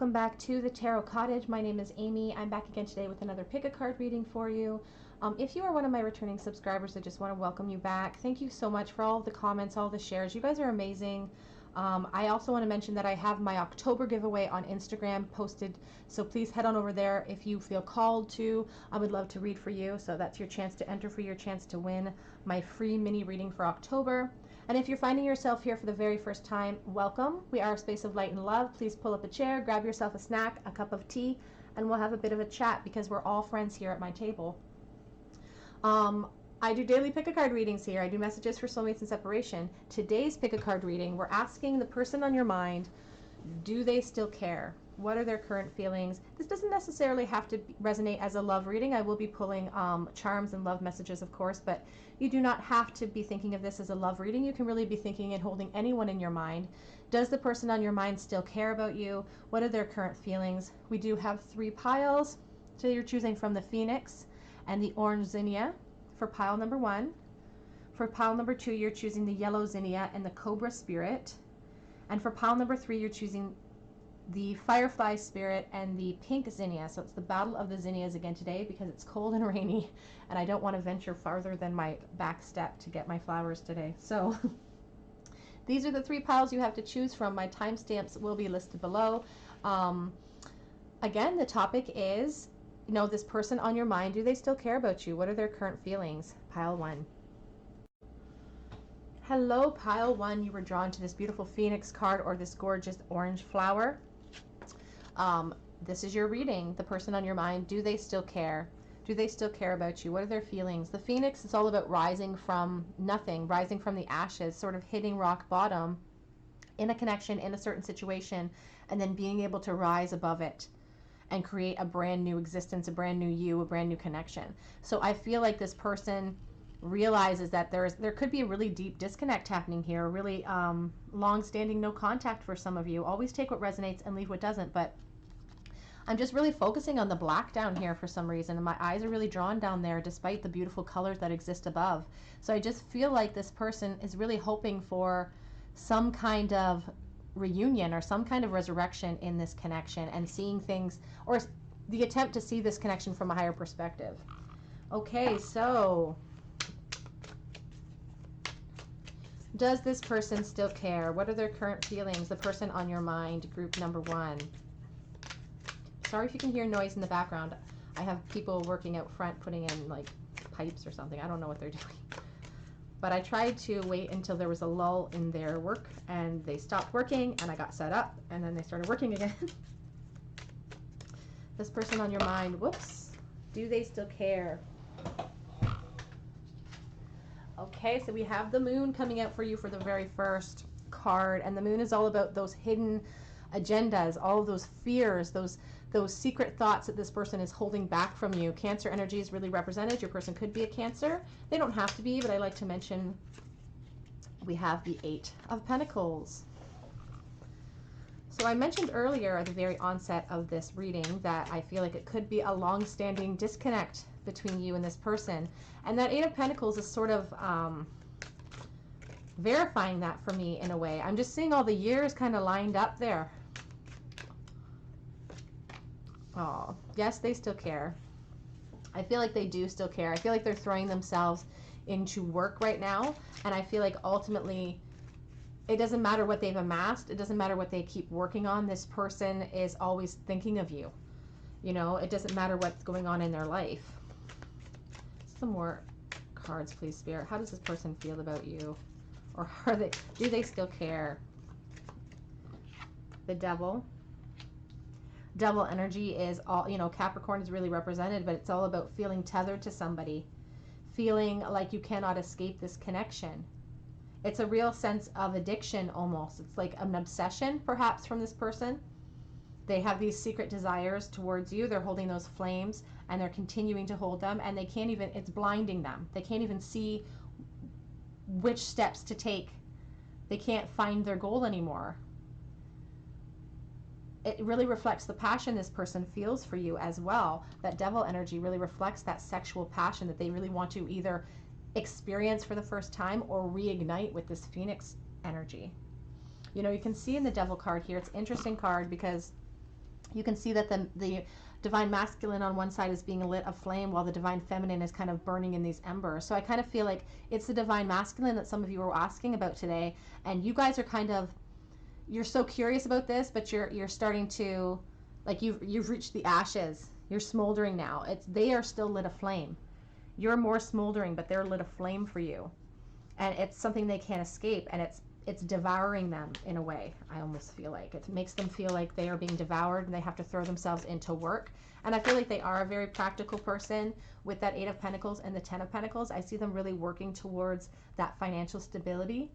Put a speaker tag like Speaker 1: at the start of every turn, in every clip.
Speaker 1: welcome back to the Tarot Cottage. My name is Amy. I'm back again today with another pick a card reading for you. If you are one of my returning subscribers, I just want to welcome you back. Thank you so much for all of the comments, all the shares. You guys are amazing. I also want to mention that I have my October giveaway on Instagram posted, so please head on over there if you feel called to. I would love to read for you, so that's your chance to enter for your chance to win my free mini reading for October. And if you're finding yourself here for the very first time, welcome. We are a space of light and love. Please pull up a chair, grab yourself a snack, a cup of tea, and we'll have a bit of a chat because we're all friends here at my table. I do daily pick a card readings here. I do messages for soulmates and separation. Today's pick a card reading, we're asking the person on your mind, do they still care? What are their current feelings? This doesn't necessarily have to resonate as a love reading. I will be pulling charms and love messages, of course, but you do not have to be thinking of this as a love reading. You can really be thinking and holding anyone in your mind. Does the person on your mind still care about you? What are their current feelings? We do have 3 piles. So you're choosing from the Phoenix and the Orange Zinnia for pile number 1. For pile number 2, you're choosing the Yellow Zinnia and the Cobra Spirit. And for pile number 3, you're choosing the Firefly Spirit and the Pink Zinnia. So it's the battle of the zinnias again today because it's cold and rainy and I don't want to venture farther than my back step to get my flowers today. So these are the 3 piles you have to choose from. My timestamps will be listed below. Again, the topic is, you know, this person on your mind, do they still care about you? What are their current feelings? Pile 1. Hello, pile 1. You were drawn to this beautiful Phoenix card or this gorgeous orange flower. This is your reading. The person on your mind, do they still care? Do they still care about you? What are their feelings? The Phoenix is all about rising from nothing, rising from the ashes, sort of hitting rock bottom in a connection, in a certain situation, and then being able to rise above it and create a brand new existence, a brand new you, a brand new connection. So I feel like this person realizes that there could be a really deep disconnect happening here, really long-standing no contact for some of you. Always take what resonates and leave what doesn't, but I'm just really focusing on the black down here for some reason, and my eyes are really drawn down there despite the beautiful colors that exist above. So I just feel like this person is really hoping for some kind of reunion or some kind of resurrection in this connection and seeing things, or the attempt to see this connection from a higher perspective. Okay, so does this person still care? What are their current feelings? The person on your mind, group number 1. Sorry if you can hear noise in the background. I have people working out front putting in like pipes or something. I don't know what they're doing. But I tried to wait until there was a lull in their work and they stopped working and I got set up and then they started working again. This person on your mind, whoops, do they still care? Okay, so we have the moon coming out for you for the very first card, and the moon is all about those hidden agendas, all of those fears, those secret thoughts that this person is holding back from you. Cancer energy is really represented. Your person could be a Cancer. They don't have to be, but I like to mention we have the 8 of Pentacles. So I mentioned earlier at the very onset of this reading that I feel like it could be a long-standing disconnect between you and this person. And that 8 of Pentacles is sort of verifying that for me in a way. I'm just seeing all the years kind of lined up there. Oh, yes, they still care. I feel like they do still care. I feel like they're throwing themselves into work right now. And I feel like ultimately it doesn't matter what they've amassed. It doesn't matter what they keep working on. This person is always thinking of you. You know, it doesn't matter what's going on in their life. Some more cards, please, Spirit. How does this person feel about you? Or do they still care? The Devil. Devil energy is all, you know, Capricorn is really represented, but it's all about feeling tethered to somebody, feeling like you cannot escape this connection. It's a real sense of addiction almost. It's like an obsession perhaps from this person. They have these secret desires towards you. They're holding those flames and they're continuing to hold them, and they can't even, it's blinding them. They can't even see which steps to take. They can't find their goal anymore. It really reflects the passion this person feels for you as well. That Devil energy really reflects that sexual passion that they really want to either experience for the first time or reignite with this Phoenix energy. You know, you can see in the Devil card here, it's an interesting card because You can see that the divine masculine on one side is being lit a flame while the divine feminine is kind of burning in these embers. So I kind of feel like it's the divine masculine that some of you were asking about today, and you guys are kind of, you're so curious about this, but you're starting to, like, you've reached the ashes. You're smoldering now. They are still lit aflame. You're more smoldering, but they're lit aflame for you, and it's something they can't escape, and it's devouring them in a way. I almost feel like it makes them feel like they are being devoured and they have to throw themselves into work. And I feel like they are a very practical person with that 8 of Pentacles and the 10 of Pentacles. I see them really working towards that financial stability.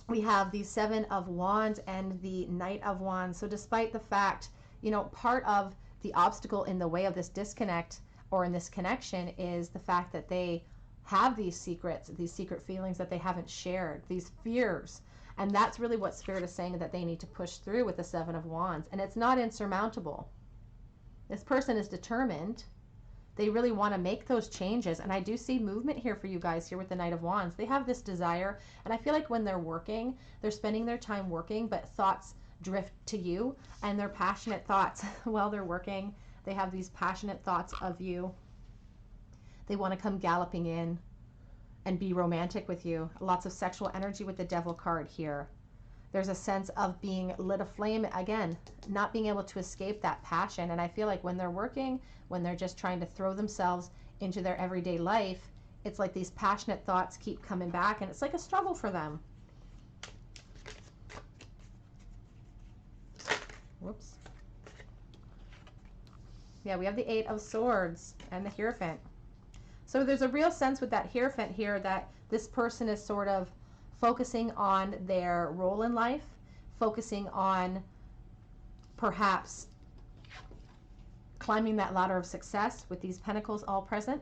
Speaker 1: We have the 7 of Wands and the Knight of Wands. So despite the fact, you know, part of the obstacle in the way of this disconnect or in this connection is the fact that they have these secrets, these secret feelings that they haven't shared, these fears. And that's really what Spirit is saying that they need to push through with the 7 of Wands. And it's not insurmountable. This person is determined. They really want to make those changes. And I do see movement here for you guys here with the Knight of Wands. They have this desire. And I feel like when they're working, they're spending their time working, but thoughts drift to you. And they're passionate thoughts while they're working. They have these passionate thoughts of you. They want to come galloping in and be romantic with you. Lots of sexual energy with the Devil card here. There's a sense of being lit aflame, again, not being able to escape that passion. And I feel like when they're working, when they're just trying to throw themselves into their everyday life, it's like these passionate thoughts keep coming back, and it's like a struggle for them. Whoops. Yeah, we have the 8 of Swords and the Hierophant. So there's a real sense with that Hierophant here that this person is sort of focusing on their role in life, focusing on perhaps climbing that ladder of success with these pentacles all present.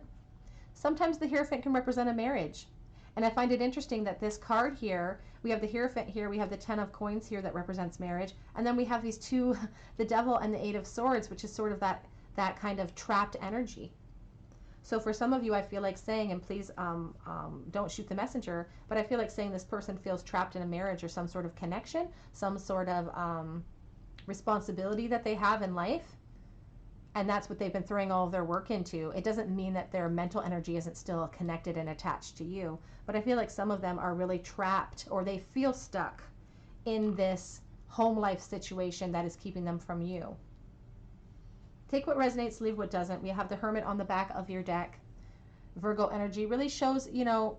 Speaker 1: Sometimes the Hierophant can represent a marriage. And I find it interesting that this card here, we have the Hierophant here, we have the 10 of Coins here that represents marriage, and then we have these two, the Devil and the 8 of Swords, which is sort of that kind of trapped energy. So for some of you, I feel like saying, and please don't shoot the messenger, but I feel like saying this person feels trapped in a marriage or some sort of connection, some sort of responsibility that they have in life. And that's what they've been throwing all of their work into. It doesn't mean that their mental energy isn't still connected and attached to you. But I feel like some of them are really trapped, or they feel stuck in this home life situation that is keeping them from you. Take what resonates, leave what doesn't. We have the Hermit on the back of your deck. Virgo energy really shows, you know,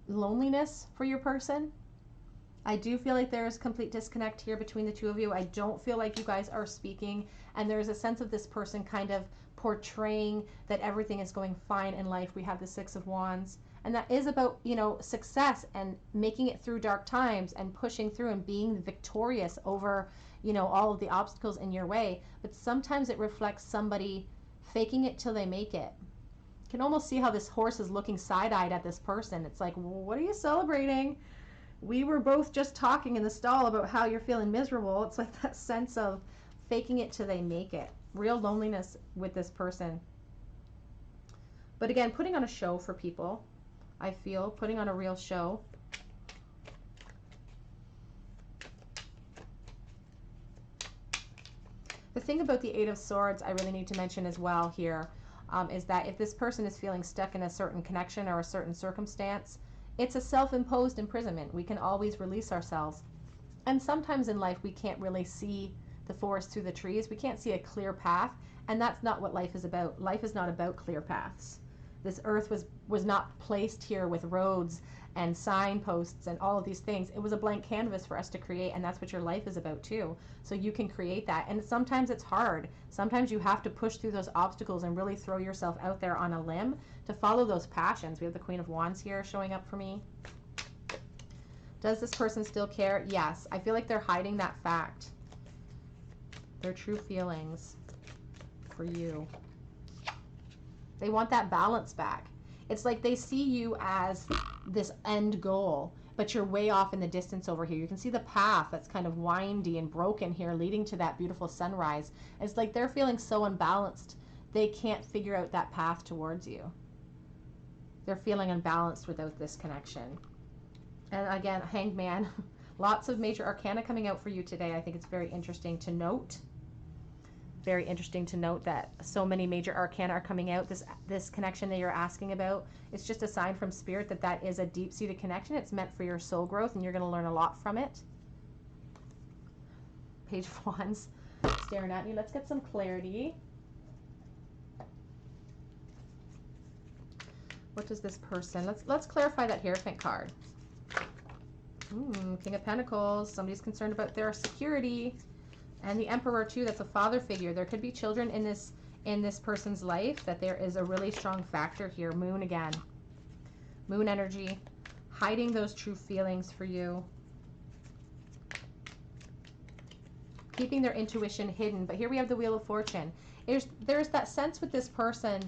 Speaker 1: loneliness for your person. I do feel like there is complete disconnect here between the two of you. I don't feel like you guys are speaking, and there's a sense of this person kind of portraying that everything is going fine in life. We have the 6 of Wands, and that is about, you know, success and making it through dark times and pushing through and being victorious over, you know, all of the obstacles in your way. But sometimes it reflects somebody faking it till they make it. You can almost see how this horse is looking side-eyed at this person. It's like, what are you celebrating? We were both just talking in the stall about how you're feeling miserable. It's like that sense of faking it till they make it. Real loneliness with this person. But again, putting on a show for people. I feel putting on a real show. The thing about the 8 of Swords I really need to mention as well here is that if this person is feeling stuck in a certain connection or a certain circumstance, it's a self-imposed imprisonment. We can always release ourselves. And sometimes in life we can't really see the forest through the trees. We can't see a clear path, and that's not what life is about. Life is not about clear paths. This earth was not placed here with roads and signposts and all of these things. It was a blank canvas for us to create, and that's what your life is about too. So you can create that, and sometimes it's hard. Sometimes you have to push through those obstacles and really throw yourself out there on a limb to follow those passions. We have the Queen of Wands here showing up for me. Does this person still care? Yes. I feel like they're hiding that fact. Their true feelings for you. They want that balance back. It's like they see you as this end goal, but you're way off in the distance over here. You can see the path that's kind of windy and broken here leading to that beautiful sunrise. It's like they're feeling so unbalanced, they can't figure out that path towards you. They're feeling unbalanced without this connection. And again, Hanged Man, lots of major arcana coming out for you today. I think it's very interesting to note. very interesting to note that so many major arcana are coming out. This connection that you're asking about, it's just a sign from Spirit that that is a deep-seated connection. It's meant for your soul growth, and you're going to learn a lot from it. Page of Wands staring at me. Let's get some clarity. What does this person? Let's clarify that Hierophant card. King of Pentacles. Somebody's concerned about their security. And the Emperor too. That's a father figure. There could be children in this person's life. That there is a really strong factor here. Moon again. Moon energy. Hiding those true feelings for you. Keeping their intuition hidden. But here we have the Wheel of Fortune. There's that sense with this person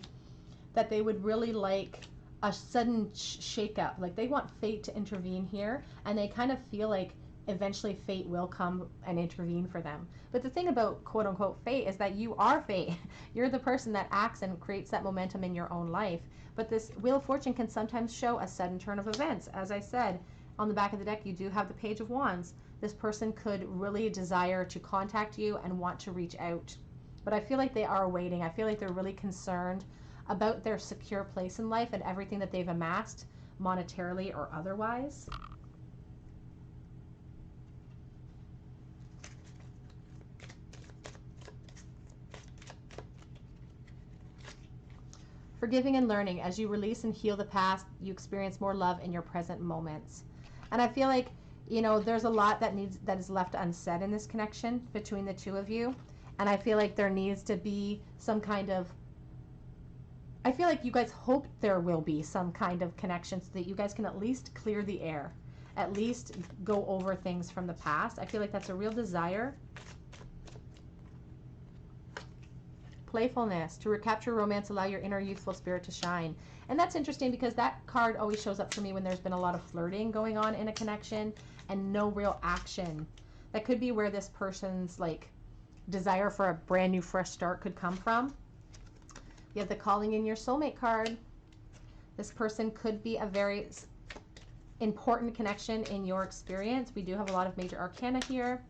Speaker 1: that they would really like a sudden shake-up. Like they want fate to intervene here, and they kind of feel like eventually fate will come and intervene for them. But the thing about quote-unquote fate is that you are fate. You're the person that acts and creates that momentum in your own life. But this Wheel of Fortune can sometimes show a sudden turn of events. As I said, on the back of the deck, you do have the Page of Wands. This person could really desire to contact you and want to reach out. But I feel like they are waiting. I feel like they're really concerned about their secure place in life and everything that they've amassed monetarily or otherwise. Forgiving and learning. As you release and heal the past, you experience more love in your present moments. And I feel like, you know, there's a lot that is left unsaid in this connection between the two of you. And I feel like there needs to be some kind of, I feel like you guys hope there will be some kind of connection so that you guys can at least clear the air, at least go over things from the past. I feel like that's a real desire. Playfulness. To recapture romance, allow your inner youthful spirit to shine. And that's interesting because that card always shows up for me when there's been a lot of flirting going on in a connection and no real action. That could be where this person's like desire for a brand new fresh start could come from. You have the Calling in Your Soulmate card. This person could be a very important connection in your experience. We do have a lot of major arcana here.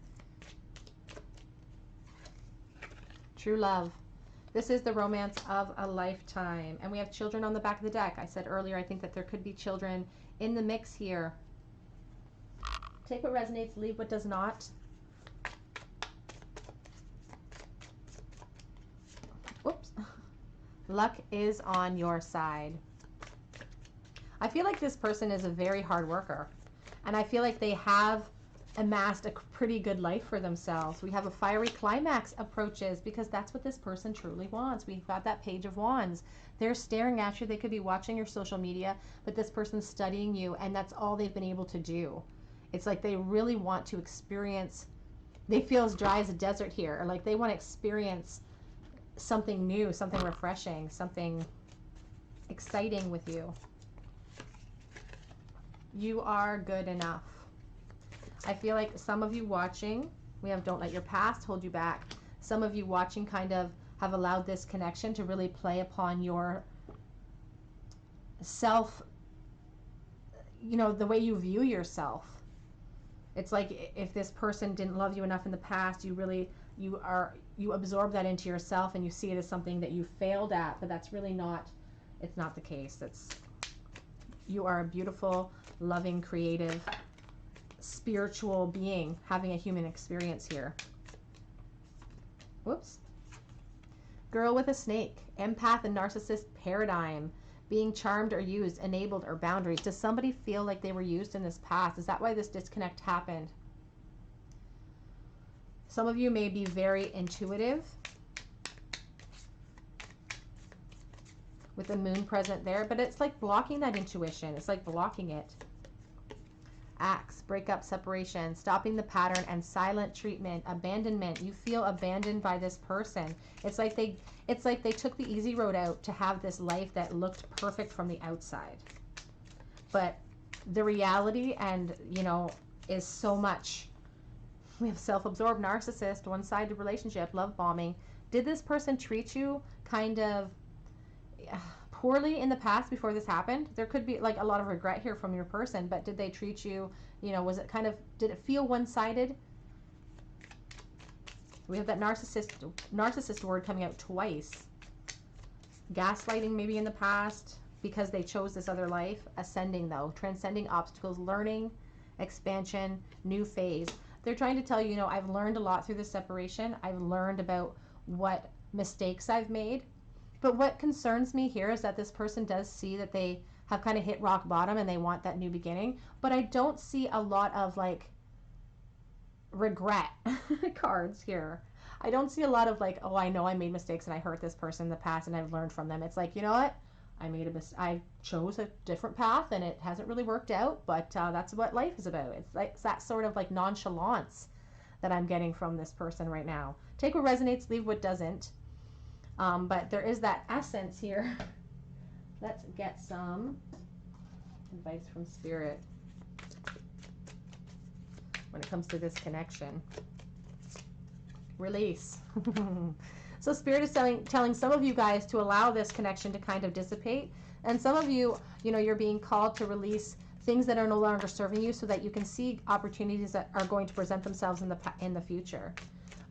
Speaker 1: True love. This is the romance of a lifetime. And we have children on the back of the deck. I said earlier, I think that there could be children in the mix here. Take what resonates, leave what does not. Whoops. Luck is on your side. I feel like this person is a very hard worker. And I feel like they have amassed a pretty good life for themselves. We have a fiery climax approaches because that's what this person truly wants. We've got that Page of Wands. They're staring at you. They could be watching your social media, but this person's studying you, and that's all they've been able to do. It's like they really want to experience, they feel as dry as a desert here, or like they want to experience something new, something refreshing, something exciting with you. You are good enough. I feel like some of you watching, we have Don't Let Your Past Hold You Back. Some of you watching kind of have allowed this connection to really play upon your self, you know, the way you view yourself. It's like if this person didn't love you enough in the past, you absorb that into yourself and you see it as something that you failed at, but that's really not, it's not the case. You are a beautiful, loving, creative, spiritual being having a human experience here. Whoops. Girl with a snake. Empath and narcissist paradigm. Being charmed or used, enabled or boundaries. Does somebody feel like they were used in this past? Is that why this disconnect happened? Some of you may be very intuitive with the moon present there, but it's like blocking that intuition. It's like blocking it. Acts, breakup, separation, stopping the pattern, and silent treatment, abandonment. You feel abandoned by this person. It's like they took the easy road out to have this life that looked perfect from the outside. But the reality and, you know, is so much. We have self-absorbed, narcissist, one-sided relationship, love bombing. Did this person treat you kind of poorly in the past before this happened? There could be like a lot of regret here from your person, but did they treat you, you know, was it kind of, did it feel one-sided? We have that narcissist word coming out twice. Gaslighting maybe in the past because they chose this other life. Ascending though, transcending obstacles, learning, expansion, new phase. They're trying to tell you, you know, I've learned a lot through this separation. I've learned about what mistakes I've made. But what concerns me here is that this person does see that they have kind of hit rock bottom and they want that new beginning. But I don't see a lot of like regret cards here. I don't see a lot of like, oh, I know I made mistakes and I hurt this person in the past and I've learned from them. It's like, you know what? I chose a different path and it hasn't really worked out, but that's what life is about. It's like that sort of like nonchalance that I'm getting from this person right now. Take what resonates, leave what doesn't. But there is that essence here. Let's get some advice from Spirit when it comes to this connection. Release. So Spirit is telling some of you guys to allow this connection to kind of dissipate. And some of you, you know, you're being called to release things that are no longer serving you so that you can see opportunities that are going to present themselves in the future.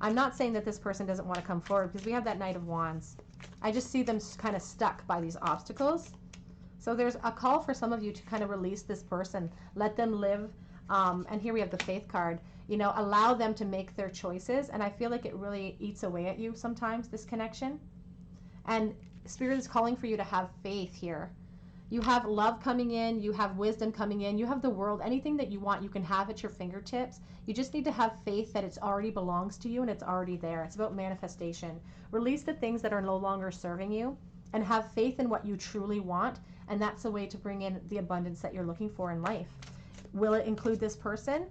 Speaker 1: I'm not saying that this person doesn't want to come forward because we have that Knight of Wands. I just see them kind of stuck by these obstacles. So there's a call for some of you to kind of release this person, let them live. And here we have the Faith card. You know, allow them to make their choices. And I feel like it really eats away at you sometimes, this connection. And Spirit is calling for you to have faith here. You have love coming in. You have wisdom coming in. You have the world. Anything that you want, you can have at your fingertips. You just need to have faith that it's already belongs to you and it's already there. It's about manifestation. Release the things that are no longer serving you and have faith in what you truly want. And that's a way to bring in the abundance that you're looking for in life. Will it include this person?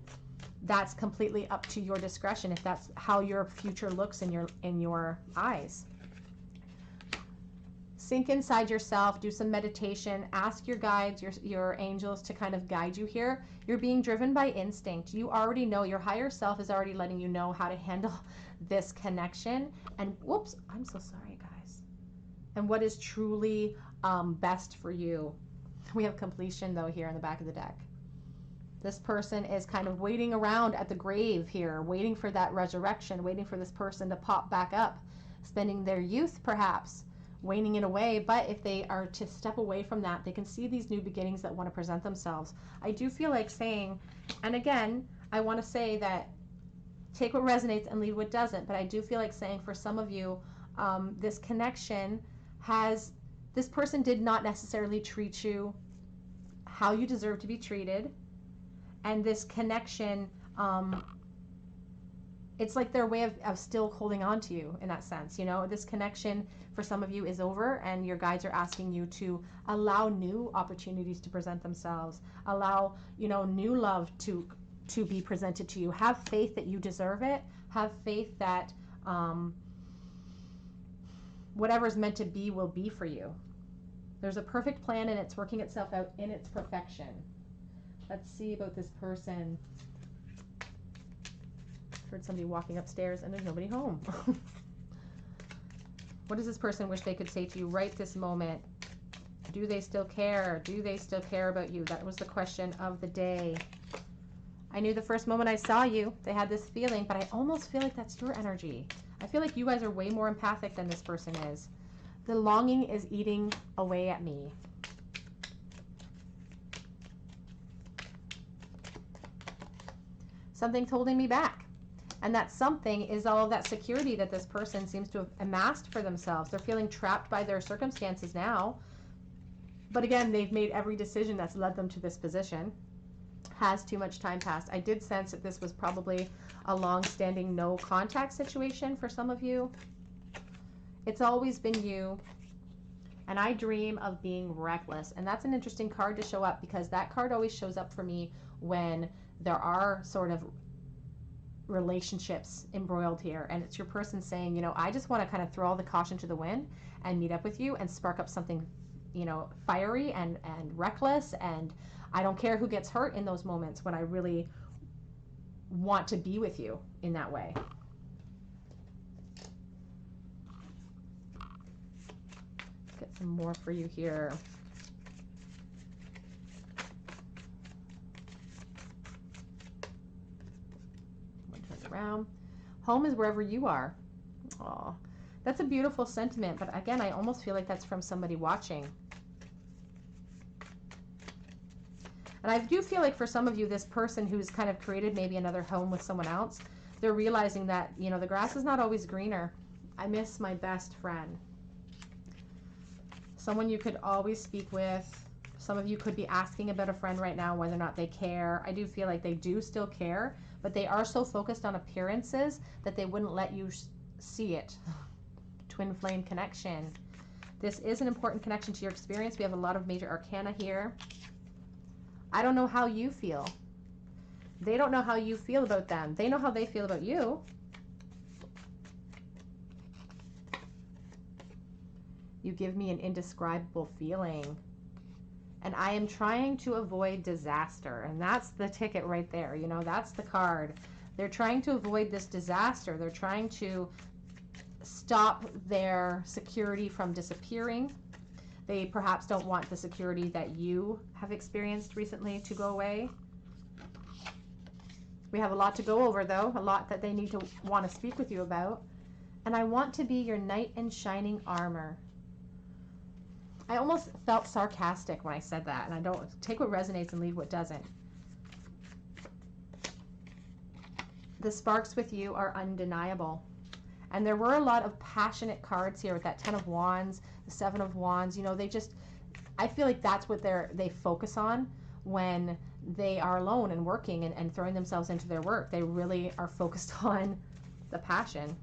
Speaker 1: That's completely up to your discretion if that's how your future looks in your eyes. Sink inside yourself, do some meditation, ask your guides, your angels to kind of guide you here. You're being driven by instinct. You already know, your higher self is already letting you know how to handle this connection. And whoops, I'm so sorry, guys. And what is truly best for you. We have completion though here in the back of the deck. This person is kind of waiting around at the grave here, waiting for that resurrection, waiting for this person to pop back up, spending their youth perhaps, waning it away. But if they are to step away from that, they can see these new beginnings that want to present themselves. I do feel like saying, and again, I want to say that take what resonates and leave what doesn't, but I do feel like saying for some of you, this connection has, this person did not necessarily treat you how you deserve to be treated. And this connection, it's like their way of still holding on to you in that sense. You know, this connection for some of you is over and your guides are asking you to allow new opportunities to present themselves. Allow, you know, new love to be presented to you. Have faith that you deserve it. Have faith that whatever's meant to be will be for you. There's a perfect plan and it's working itself out in its perfection. Let's see about this person. Heard somebody walking upstairs and there's nobody home. What does this person wish they could say to you right this moment? Do they still care? Do they still care about you? That was the question of the day. I knew the first moment I saw you, they had this feeling, but I almost feel like that's your energy. I feel like you guys are way more empathic than this person is. The longing is eating away at me. Something's holding me back. And that something is all of that security that this person seems to have amassed for themselves. They're feeling trapped by their circumstances now. But again, they've made every decision that's led them to this position. Has too much time passed. I did sense that this was probably a long-standing no contact situation for some of you. It's always been you. And I dream of being reckless. And that's an interesting card to show up because that card always shows up for me when there are sort of relationships embroiled here. And it's your person saying, you know, I just want to kind of throw all the caution to the wind and meet up with you and spark up something, you know, fiery and reckless. And I don't care who gets hurt in those moments when I really want to be with you in that way. Get some more for you here. Around. Home is wherever you are. Oh, that's a beautiful sentiment, but again, I almost feel like that's from somebody watching. And I do feel like for some of you, this person who's kind of created maybe another home with someone else, they're realizing that, you know, the grass is not always greener. I miss my best friend. Someone you could always speak with. Some of you could be asking about a friend right now, whether or not they care. I do feel like they do still care, but they are so focused on appearances that they wouldn't let you see it. Twin flame connection. This is an important connection to your experience. We have a lot of major arcana here. I don't know how you feel. They don't know how you feel about them. They know how they feel about you. You give me an indescribable feeling. And I am trying to avoid disaster. And that's the ticket right there. You know, that's the card. They're trying to avoid this disaster. They're trying to stop their security from disappearing. They perhaps don't want the security that you have experienced recently to go away. We have a lot to go over, though. A lot that they need to want to speak with you about. And I want to be your knight in shining armor. I almost felt sarcastic when I said that, and I don't take what resonates and leave what doesn't. The sparks with you are undeniable. And there were a lot of passionate cards here with that 10 of Wands, the 7 of Wands. You know, they just, I feel like that's what they focus on when they are alone and working and throwing themselves into their work. They really are focused on the passion.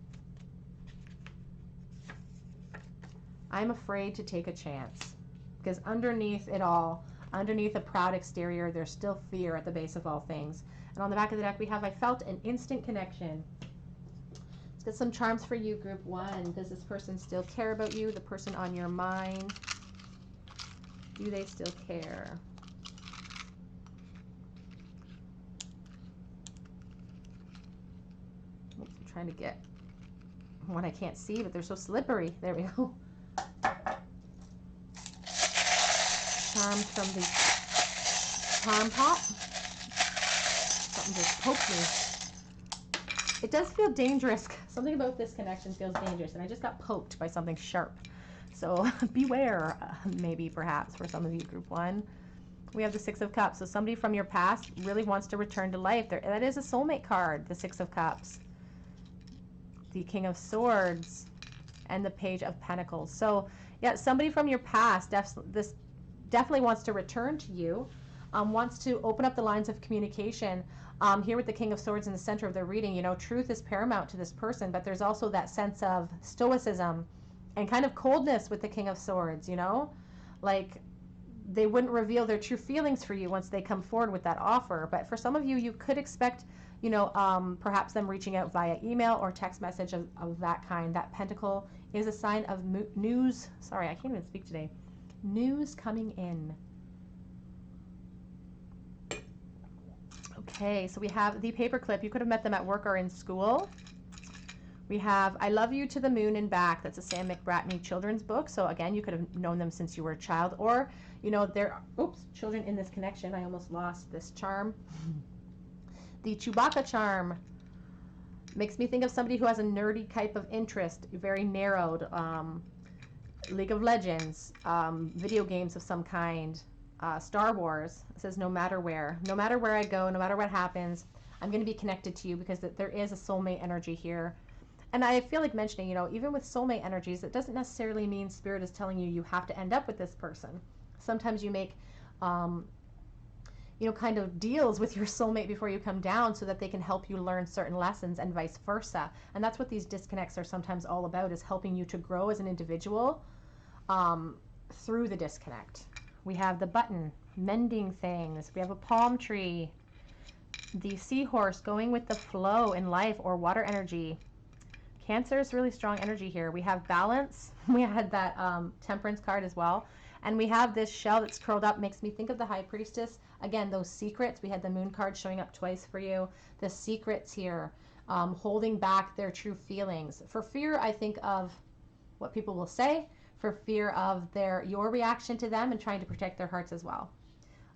Speaker 1: I'm afraid to take a chance, because underneath it all, underneath a proud exterior, there's still fear at the base of all things. And on the back of the deck we have, I felt an instant connection. Let's get some charms for you, group 1. Does this person still care about you? The person on your mind, do they still care? Oops, I'm trying to get one I can't see, but they're so slippery. There we go. Charms from the charm pot. Something just poked me. It does feel dangerous. Something about this connection feels dangerous, and I just got poked by something sharp. So beware, maybe, perhaps, for some of you, group 1. We have the 6 of Cups. So somebody from your past really wants to return to life. That is a soulmate card, the 6 of Cups. The King of Swords and the Page of Pentacles. So yeah, somebody from your past, this definitely wants to return to you, wants to open up the lines of communication. Here with the King of Swords in the center of their reading, you know, truth is paramount to this person, but there's also that sense of stoicism and kind of coldness with the King of Swords, you know? Like, they wouldn't reveal their true feelings for you once they come forward with that offer. But for some of you, you could expect, you know, perhaps them reaching out via email or text message of that kind. That pentacle is a sign of news. Sorry, I can't even speak today. News coming in. Okay, so we have the paperclip. You could have met them at work or in school. We have I Love You to the Moon and Back. That's a Sam McBratney children's book. So again, you could have known them since you were a child, or, you know, there are, children in this connection. I almost lost this charm. The Chewbacca charm makes me think of somebody who has a nerdy type of interest, very narrowed. League of Legends, video games of some kind, Star Wars. It says no matter where I go, no matter what happens, I'm going to be connected to you, because there is a soulmate energy here. And I feel like mentioning, you know, even with soulmate energies, it doesn't necessarily mean Spirit is telling you you have to end up with this person. Sometimes you make, you know, kind of deals with your soulmate before you come down so that they can help you learn certain lessons, and vice versa. And that's what these disconnects are sometimes all about, is helping you to grow as an individual through the disconnect. We have the button, mending things. We have a palm tree. The seahorse, going with the flow in life, or water energy. Cancer is really strong energy here. We have balance. We had that temperance card as well. And we have this shell that's curled up. Makes me think of the High Priestess. Again, those secrets. We had the moon card showing up twice for you. The secrets here, holding back their true feelings. For fear, I think of what people will say. For fear of your reaction to them, and trying to protect their hearts as well.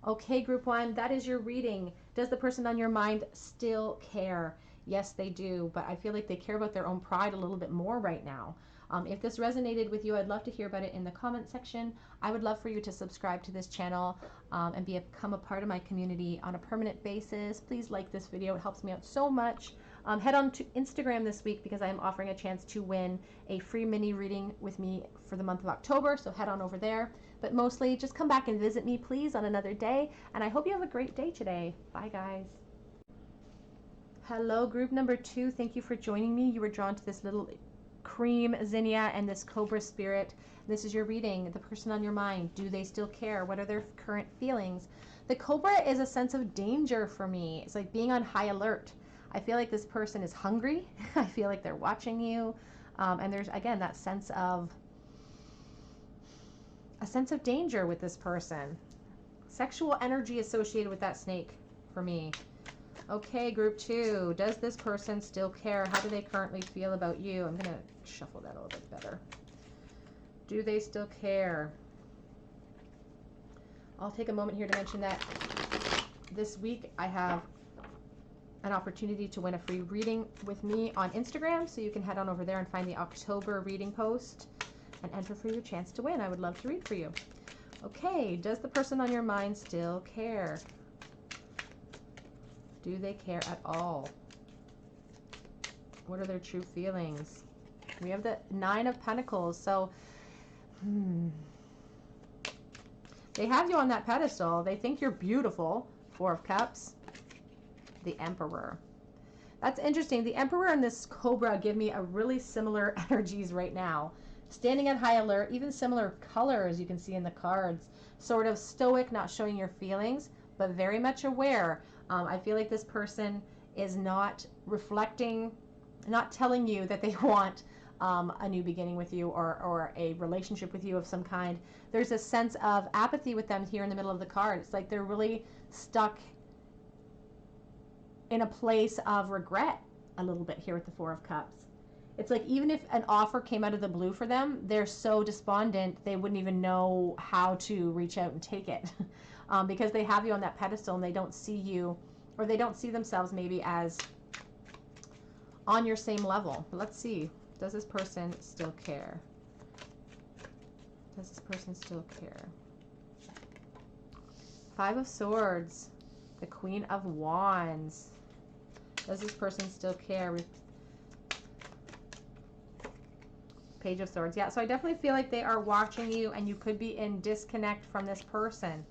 Speaker 1: Okay, group 1, that is your reading. Does the person on your mind still care? Yes, they do, but I feel like they care about their own pride a little bit more right now. If this resonated with you, I'd love to hear about it in the comment section. I would love for you to subscribe to this channel and become a part of my community on a permanent basis. Please like this video. It helps me out so much. Head on to Instagram this week because I am offering a chance to win a free mini reading with me for the month of October. So head on over there. But mostly just come back and visit me, please, on another day. And I hope you have a great day today. Bye, guys. Hello, group number 2. Thank you for joining me. You were drawn to this little cream zinnia and this cobra spirit. This is your reading. The person on your mind, do they still care? What are their current feelings? The cobra is a sense of danger for me. It's like being on high alert. I feel like this person is hungry. I feel like they're watching you. And there's, again, that sense of danger with this person. Sexual energy associated with that snake for me. Okay, group 2. Does this person still care? How do they currently feel about you? I'm going to shuffle that a little bit better. Do they still care? I'll take a moment here to mention that this week I have an opportunity to win a free reading with me on Instagram, so you can head on over there and find the October reading post and enter for your chance to win. I would love to read for you. Okay, does the person on your mind still care? Do they care at all? What are their true feelings? We have the 9 of Pentacles, so they have you on that pedestal. They think you're beautiful. 4 of Cups. The Emperor. That's interesting. The Emperor and this Cobra give me a really similar energies right now. Standing at high alert, even similar colors you can see in the cards. Sort of stoic, not showing your feelings, but very much aware. I feel like this person is not reflecting, not telling you that they want a new beginning with you or a relationship with you of some kind. There's a sense of apathy with them here in the middle of the card. It's like they're really stuck in a place of regret a little bit here with the 4 of Cups. It's like even if an offer came out of the blue for them, they're so despondent they wouldn't even know how to reach out and take it because they have you on that pedestal and they don't see you, or they don't see themselves maybe as on your same level. Let's see. Does this person still care? Does this person still care? 5 of Swords. The Queen of Wands. Does this person still care? With Page of Swords. Yeah, so I definitely feel like they are watching you and you could be in disconnect from this person.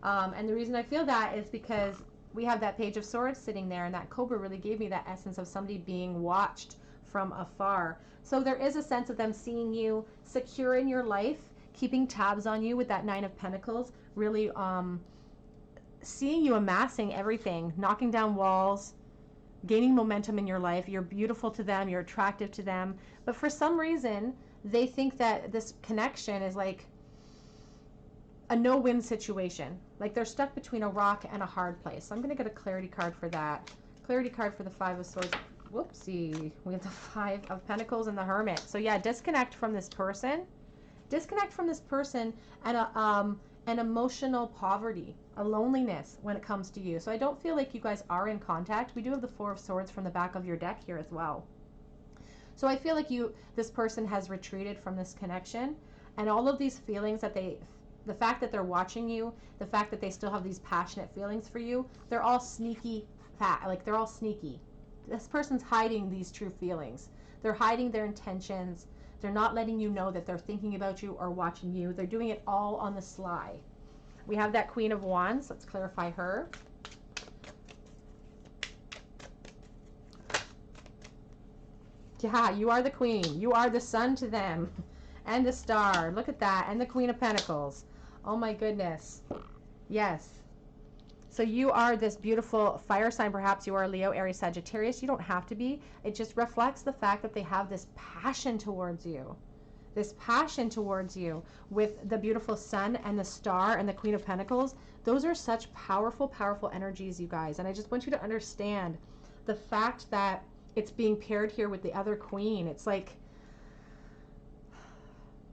Speaker 1: And the reason I feel that is because we have that Page of Swords sitting there, and that Cobra really gave me that essence of somebody being watched from afar. So there is a sense of them seeing you secure in your life, keeping tabs on you with that 9 of Pentacles, really seeing you amassing everything, knocking down walls, gaining momentum in your life. You're beautiful to them, you're attractive to them, but for some reason they think that this connection is like a no-win situation. Like they're stuck between a rock and a hard place. So I'm going to get a clarity card for that. Clarity card for the 5 of Swords. Whoopsie. We have the 5 of Pentacles and the Hermit. So yeah, disconnect from this person. Disconnect from this person and an emotional poverty, a loneliness when it comes to you. So I don't feel like you guys are in contact. We do have the 4 of Swords from the back of your deck here as well. So I feel like this person has retreated from this connection, and all of these feelings that the fact that they're watching you, the fact that they still have these passionate feelings for you, they're all sneaky, like they're all sneaky. This person's hiding these true feelings. They're hiding their intentions. They're not letting you know that they're thinking about you or watching you. They're doing it all on the sly. We have that Queen of Wands. Let's clarify her. Yeah, you are the queen. You are the sun to them. And the star. Look at that. And the Queen of Pentacles. Oh my goodness. Yes. So you are this beautiful fire sign. Perhaps you are Leo, Aries, Sagittarius. You don't have to be. It just reflects the fact that they have this passion towards you. This passion towards you with the beautiful sun and the star and the Queen of Pentacles. Those are such powerful, powerful energies, you guys. And I just want you to understand the fact that it's being paired here with the other queen. It's like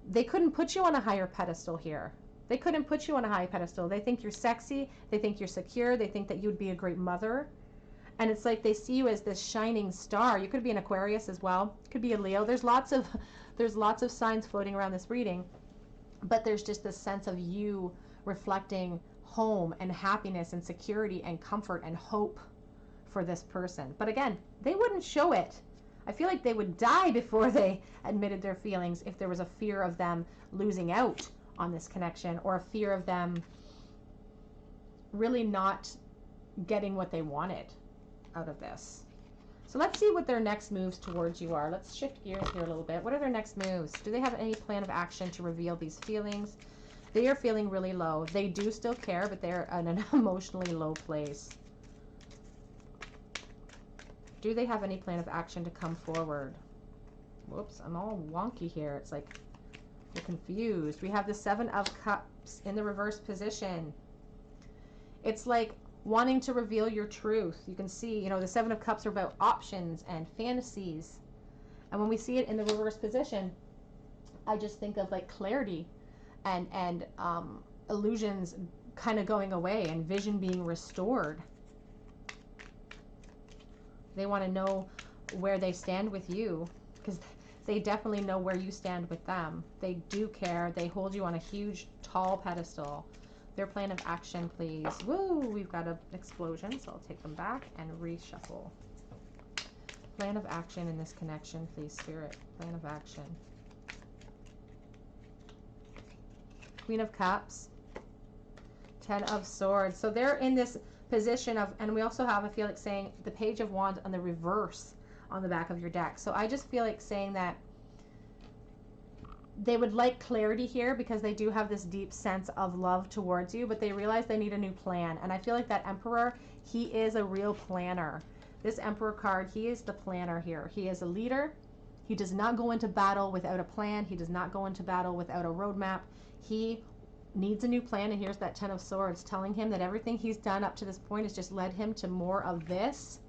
Speaker 1: they couldn't put you on a higher pedestal here. They couldn't put you on a high pedestal. They think you're sexy. They think you're secure. They think that you would be a great mother. And it's like they see you as this shining star. You could be an Aquarius as well. Could be a Leo. There's lots of signs floating around this reading, but there's just this sense of you reflecting home and happiness and security and comfort and hope for this person. But again, they wouldn't show it. I feel like they would die before they admitted their feelings if there was a fear of them losing out on this connection, or a fear of them really not getting what they wanted out of this. So let's see what their next moves towards you are. Let's shift gears here a little bit. What are their next moves? Do they have any plan of action to reveal these feelings? They are feeling really low. They do still care, but they're in an emotionally low place. Do they have any plan of action to come forward? Whoops, I'm all wonky here. It's like we're confused. We have the Seven of Cups in the reverse position. It's like wanting to reveal your truth. You can see, you know, the Seven of Cups are about options and fantasies. And when we see it in the reverse position, I just think of like clarity and illusions kind of going away and vision being restored. They want to know where they stand with you, because they definitely know where you stand with them. They do care. They hold you on a huge, tall pedestal. Their plan of action, please. Woo! We've got an explosion, so I'll take them back and reshuffle. Plan of action in this connection, please, Spirit. Plan of action. Queen of Cups. Ten of Swords. So they're in this position of, and we also have, I feel like saying, the Page of Wands on the reverse on the back of your deck. So I just feel like saying that they would like clarity here, because they do have this deep sense of love towards you, but they realize they need a new plan. And I feel like that Emperor, he is a real planner. This Emperor card, he is the planner here. He is a leader. He does not go into battle without a plan. He does not go into battle without a roadmap. He needs a new plan, and here's that Ten of Swords telling him that everything he's done up to this point has just led him to more of this,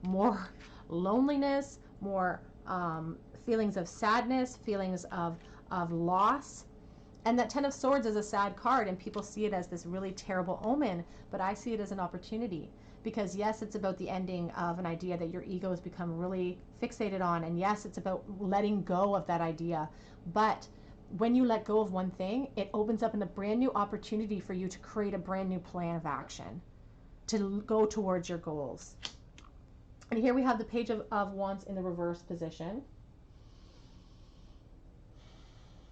Speaker 1: more loneliness, more feelings of sadness, feelings of loss. And that Ten of Swords is a sad card, and people see it as this really terrible omen, but I see it as an opportunity, because yes, it's about the ending of an idea that your ego has become really fixated on, and yes, it's about letting go of that idea, but when you let go of one thing, it opens up in a brand new opportunity for you to create a brand new plan of action to go towards your goals. And here we have the Page of Wands in the reverse position.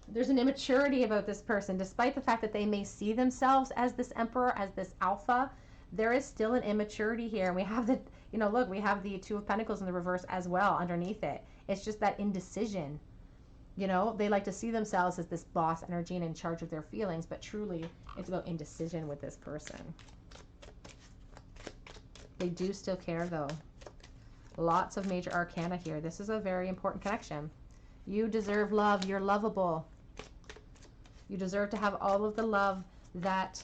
Speaker 1: There's an immaturity about this person. Despite the fact that they may see themselves as this Emperor, as this alpha, there is still an immaturity here. And we have the, you know, look, we have the Two of Pentacles in the reverse as well underneath it. It's just that indecision. You know, they like to see themselves as this boss energy and in charge of their feelings, but truly it's about indecision with this person. They do still care, though. Lots of major arcana here. This is a very important connection. You deserve love. You're lovable. You deserve to have all of the love that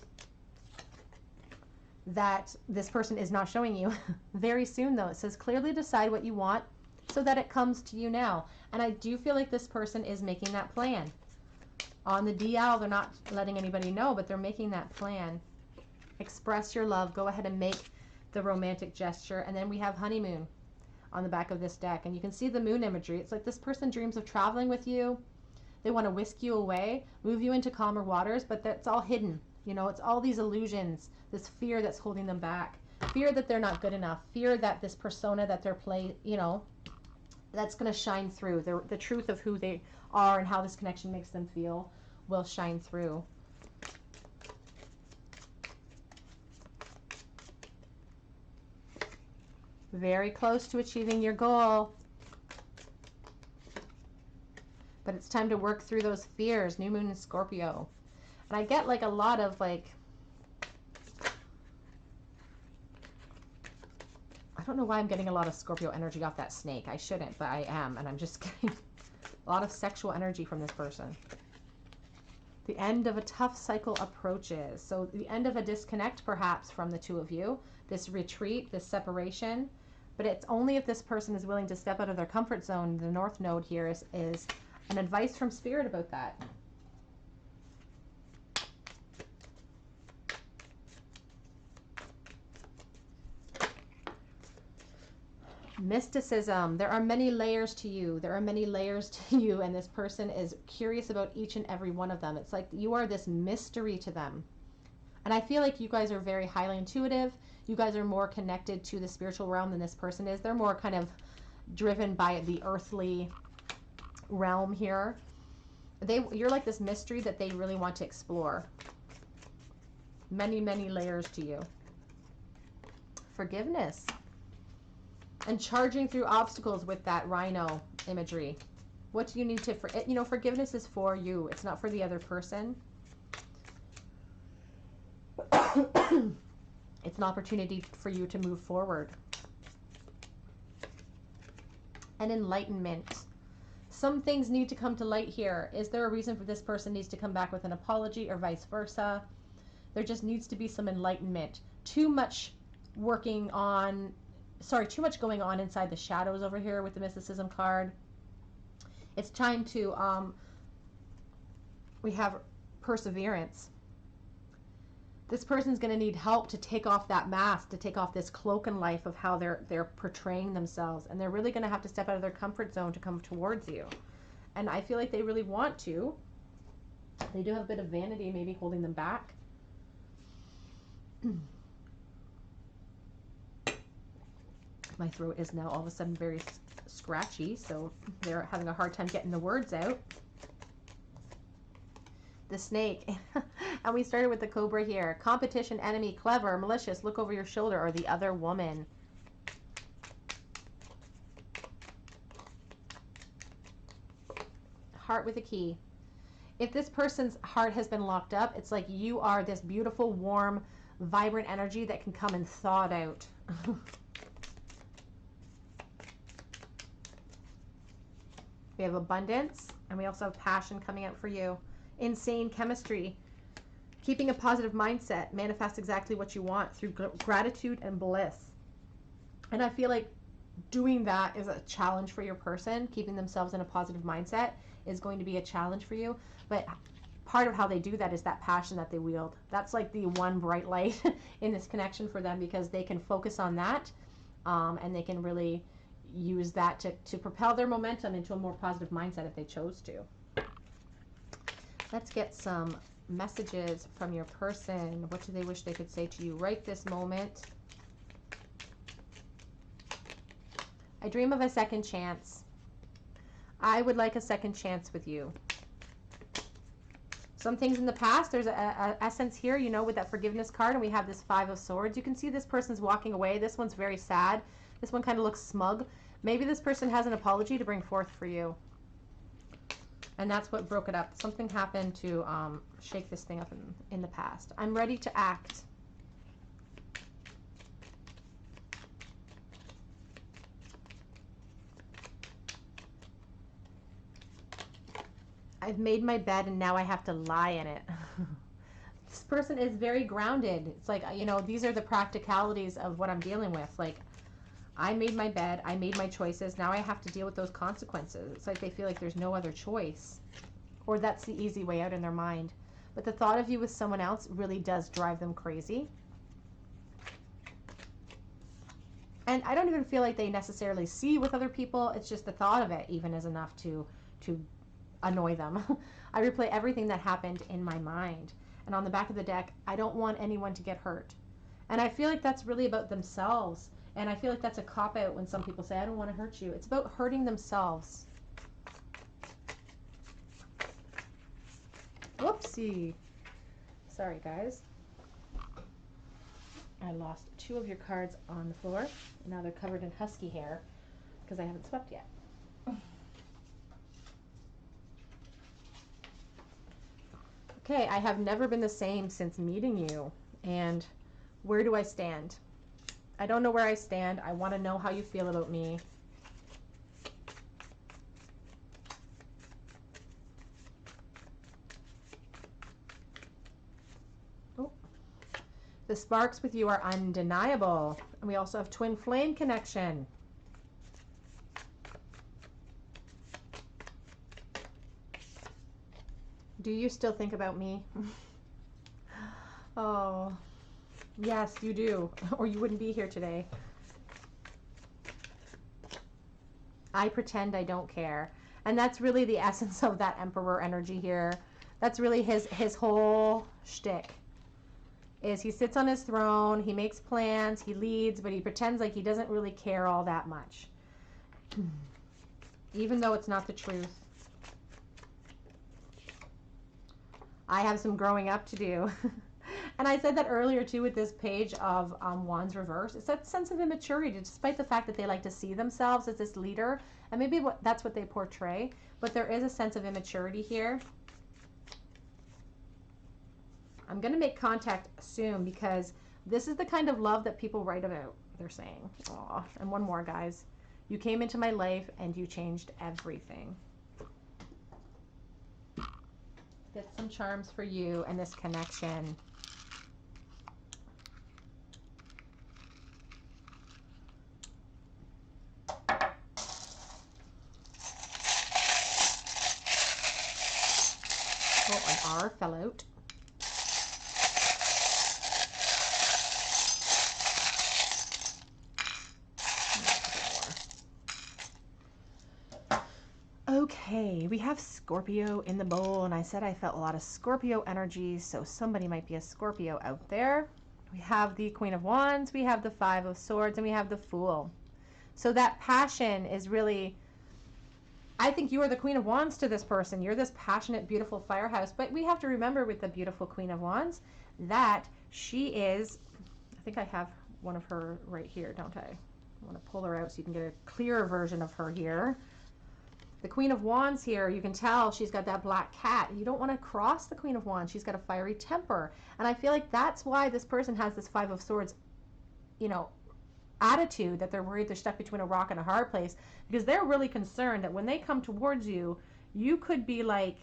Speaker 1: this person is not showing you. Very soon, though. It says clearly decide what you want so that it comes to you now. And I do feel like this person is making that plan. On the DL, they're not letting anybody know, but they're making that plan. Express your love. Go ahead and make the romantic gesture. And then we have honeymoon on the back of this deck. And you can see the moon imagery. It's like this person dreams of traveling with you. They want to whisk you away, move you into calmer waters, but that's all hidden. You know, it's all these illusions, this fear that's holding them back. Fear that they're not good enough. Fear that this persona that they're playing, you know, that's going to shine through. The truth of who they are and how this connection makes them feel will shine through. Very close to achieving your goal. But it's time to work through those fears. New moon in Scorpio. And I get like a lot of like, I don't know why I'm getting a lot of Scorpio energy off that snake. I shouldn't, but I am. And I'm just getting a lot of sexual energy from this person. The end of a tough cycle approaches. So the end of a disconnect perhaps from the two of you. This retreat, this separation. But it's only if this person is willing to step out of their comfort zone. The North Node here is an advice from Spirit about that. Mysticism. There are many layers to you. There are many layers to you, and this person is curious about each and every one of them. It's like you are this mystery to them. And I feel like you guys are very highly intuitive. You guys are more connected to the spiritual realm than this person is. They're more kind of driven by the earthly realm here. You're like this mystery that they really want to explore. Many, many layers to you. Forgiveness. And charging through obstacles with that rhino imagery. What do you need to, forgiveness is for you. It's not for the other person. It's an opportunity for you to move forward. And enlightenment. Some things need to come to light here. Is there a reason for this person needs to come back with an apology or vice versa? There just needs to be some enlightenment. Too much going on inside the shadows over here with the mysticism card. It's time to, we have perseverance. This person's going to need help to take off that mask, to take off this cloak in life of how they're portraying themselves. And they're really going to have to step out of their comfort zone to come towards you. And I feel like they really want to. They do have a bit of vanity maybe holding them back. My throat is now all of a sudden very scratchy, so they're having a hard time getting the words out. The snake. And we started with the cobra here. Competition, enemy, clever, malicious, look over your shoulder, or the other woman. Heart with a key. If this person's heart has been locked up, it's like you are this beautiful, warm, vibrant energy that can come and thaw it out. We have abundance, and we also have passion coming out for you. Insane chemistry. Keeping a positive mindset. Manifest exactly what you want through gratitude and bliss. And I feel like doing that is a challenge for your person. Keeping themselves in a positive mindset is going to be a challenge for you. But part of how they do that is that passion that they wield. That's like the one bright light in this connection for them, because they can focus on that, and they can really use that to propel their momentum into a more positive mindset if they chose to. Let's get some messages from your person. What do they wish they could say to you right this moment? I dream of a second chance. I would like a second chance with you. Some things in the past, there's a essence here, with that forgiveness card, and we have this 5 of Swords. You can see this person's walking away. This one's very sad. This one kind of looks smug. Maybe this person has an apology to bring forth for you. And that's what broke it up. Something happened to shake this thing up in the past. I'm ready to act. I've made my bed and now I have to lie in it. This person is very grounded. It's like, these are the practicalities of what I'm dealing with. Like, I made my bed, I made my choices, now I have to deal with those consequences. It's like they feel like there's no other choice. Or that's the easy way out in their mind. But the thought of you with someone else really does drive them crazy. And I don't even feel like they necessarily see with other people. It's just the thought of it even is enough to annoy them. I replay everything that happened in my mind. And on the back of the deck, I don't want anyone to get hurt. And I feel like that's really about themselves. And I feel like that's a cop-out when some people say, I don't want to hurt you. It's about hurting themselves. Whoopsie. Sorry, guys. I lost 2 of your cards on the floor. Now they're covered in husky hair because I haven't swept yet. Okay, I have never been the same since meeting you. And where do I stand? I don't know where I stand. I want to know how you feel about me. Oh. The sparks with you are undeniable. And we also have twin flame connection. Do you still think about me? Oh, yes, you do. Or you wouldn't be here today. I pretend I don't care. And that's really the essence of that Emperor energy here. That's really his whole shtick. Is he sits on his throne, he makes plans, he leads, but he pretends like he doesn't really care all that much. Even though it's not the truth. I have some growing up to do. And I said that earlier too with this page of Wands reverse. It's that sense of immaturity, despite the fact that they like to see themselves as this leader. And maybe that's what they portray. But there is a sense of immaturity here. I'm going to make contact soon because this is the kind of love that people write about, they're saying. Aw. And one more, guys. You came into my life and you changed everything. Get some charms for you and this connection. Oh, an R fell out. Okay, we have Scorpio in the bowl, and I said I felt a lot of Scorpio energy, so somebody might be a Scorpio out there. We have the Queen of Wands, we have the Five of Swords, and we have the Fool. So that passion is really, I think you are the Queen of Wands to this person. You're this passionate, beautiful firehouse, but we have to remember with the beautiful Queen of Wands that she is, I think I have one of her right here, don't I? I want to pull her out so you can get a clearer version of her here. The Queen of Wands here, you can tell she's got that black cat. You don't want to cross the Queen of Wands. She's got a fiery temper. And I feel like that's why this person has this Five of Swords, you know, attitude, that they're worried they're stuck between a rock and a hard place, because they're really concerned that when they come towards you, you could be like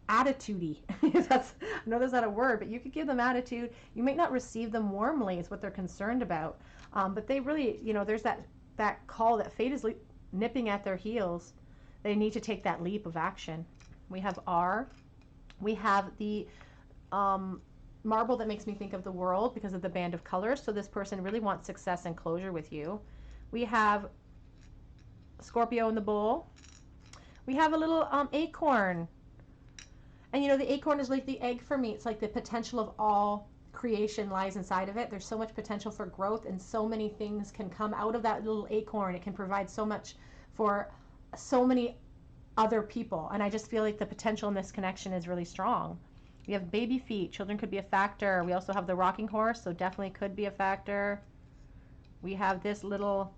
Speaker 1: attitude-y. I know there's not a word, but you could give them attitude. You might not receive them warmly is what they're concerned about. But they really, you know, there's that call that fate is nipping at their heels. They need to take that leap of action. We have R. We have the marble that makes me think of the world because of the band of colors. So this person really wants success and closure with you. We have Scorpio in the bowl. We have a little acorn. And you know, the acorn is like the egg for me. It's like the potential of all creation lies inside of it. There's so much potential for growth, and so many things can come out of that little acorn. It can provide so much for so many other people. And I just feel like the potential in this connection is really strong. We have baby feet. Children could be a factor. We also have the rocking horse, so definitely could be a factor. We have this little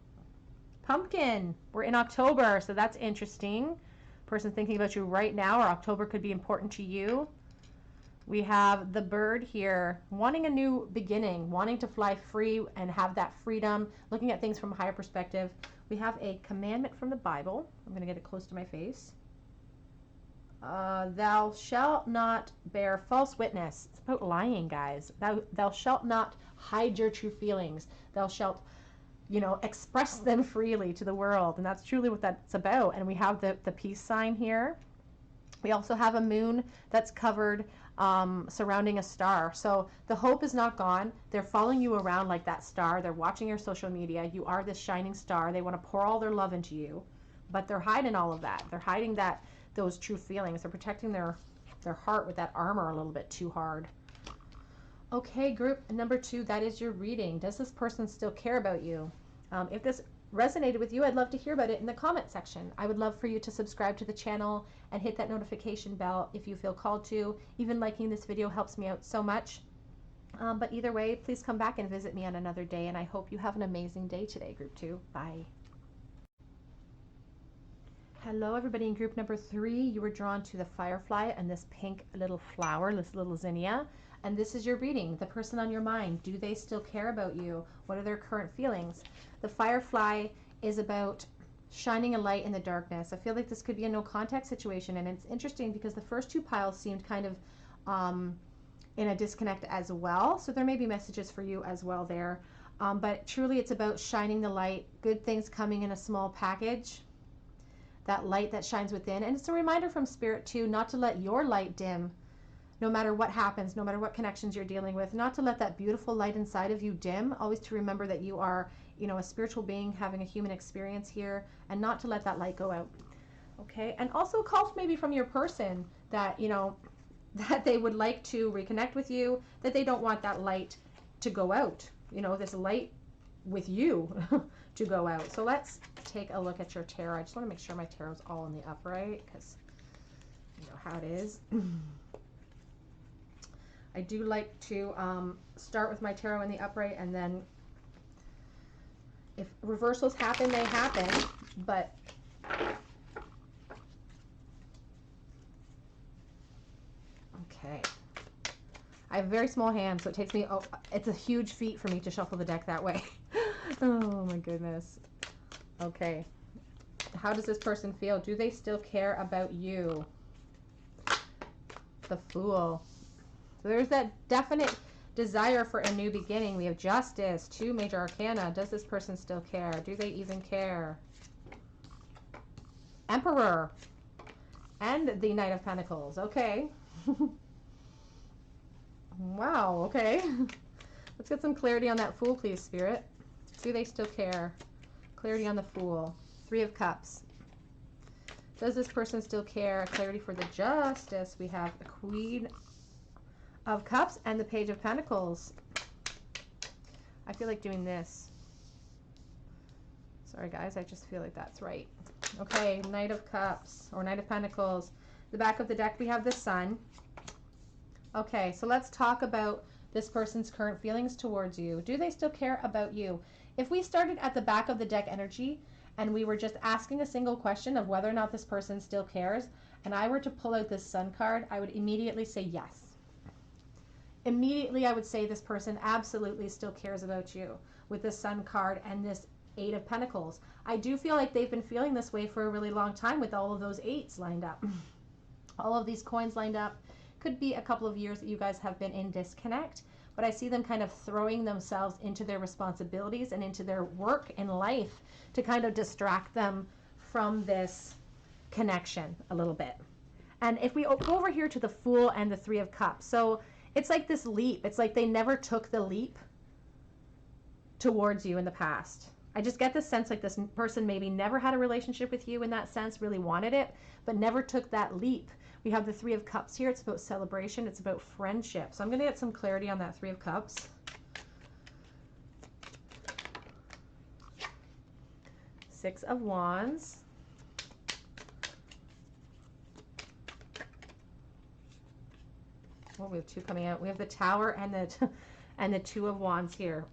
Speaker 1: pumpkin. We're in October, so that's interesting. Person thinking about you right now, or October could be important to you. We have the bird here, wanting a new beginning, wanting to fly free and have that freedom, looking at things from a higher perspective. We have a commandment from the Bible. I'm going to get it close to my face. Thou shalt not bear false witness. It's about lying, guys. Thou shalt not hide your true feelings. Thou shalt, you know, express them freely to the world. And that's truly what that's about. And we have the peace sign here. We also have a moon that's covered surrounding a star. So the hope is not gone. They're following you around like that star. They're watching your social media. You are this shining star. They want to pour all their love into you, but they're hiding all of that. They're hiding those true feelings. They're protecting their heart with that armor a little bit too hard. Okay, group number 2, that is your reading. Does this person still care about you? If this resonated with you, I'd love to hear about it in the comment section. I would love for you to subscribe to the channel and hit that notification bell if you feel called to. Even liking this video helps me out so much. But either way, please come back and visit me on another day, and I hope you have an amazing day today, group 2. Bye. Hello everybody in group number 3. You were drawn to the firefly and this pink little flower, this little zinnia. And this is your reading. The person on your mind, do they still care about you? What are their current feelings? The firefly is about shining a light in the darkness. I feel like this could be a no contact situation, and it's interesting because the first 2 piles seemed kind of in a disconnect as well. So there may be messages for you as well there. But truly it's about shining the light, good things coming in a small package. That light that shines within. And it's a reminder from Spirit too, not to let your light dim, no matter what happens, no matter what connections you're dealing with, not to let that beautiful light inside of you dim, always to remember that you are you know, a spiritual being having a human experience here, and not to let that light go out. Okay, and also call maybe from your person that, you know, that they would like to reconnect with you, that they don't want that light to go out, you know, this light with you to go out. So let's take a look at your tarot. I just want to make sure my tarot's all in the upright, because you know how it is. I do like to start with my tarot in the upright, and then if reversals happen, they happen, but okay. I have very small hands, so it takes me, oh, it's a huge feat for me to shuffle the deck that way. Oh my goodness. Okay. How does this person feel? Do they still care about you? The Fool. So there's that definite desire for a new beginning. We have Justice, 2 major arcana. Does this person still care? Do they even care? Emperor. And the Knight of Pentacles. Okay. Wow, okay. Let's get some clarity on that Fool, please, Spirit. Do they still care? Clarity on the Fool. 3 of Cups. Does this person still care? Clarity for the Justice. We have the Queen of Cups and the Page of Pentacles. I feel like doing this. Sorry, guys. I just feel like that's right. Okay, Knight of Cups or Knight of Pentacles. The back of the deck, we have the Sun. Okay, so let's talk about this person's current feelings towards you. Do they still care about you? If we started at the back of the deck energy and we were just asking a single question of whether or not this person still cares, and I were to pull out this Sun card, I would immediately say yes. Immediately I would say this person absolutely still cares about you with this Sun card and this 8 of Pentacles. I do feel like they've been feeling this way for a really long time with all of those 8s lined up. All of these coins lined up. Could be a couple of years that you guys have been in disconnect, but I see them kind of throwing themselves into their responsibilities and into their work in life to kind of distract them from this connection a little bit. And if we go over here to the Fool and the 3 of Cups, so it's like this leap. It's like they never took the leap towards you in the past. I just get this sense like this person maybe never had a relationship with you in that sense, really wanted it, but never took that leap. We have the 3 of Cups here. It's about celebration. It's about friendship. So I'm going to get some clarity on that 3 of Cups. 6 of Wands. Oh, we have 2 coming out. We have the Tower and the 2 of Wands here.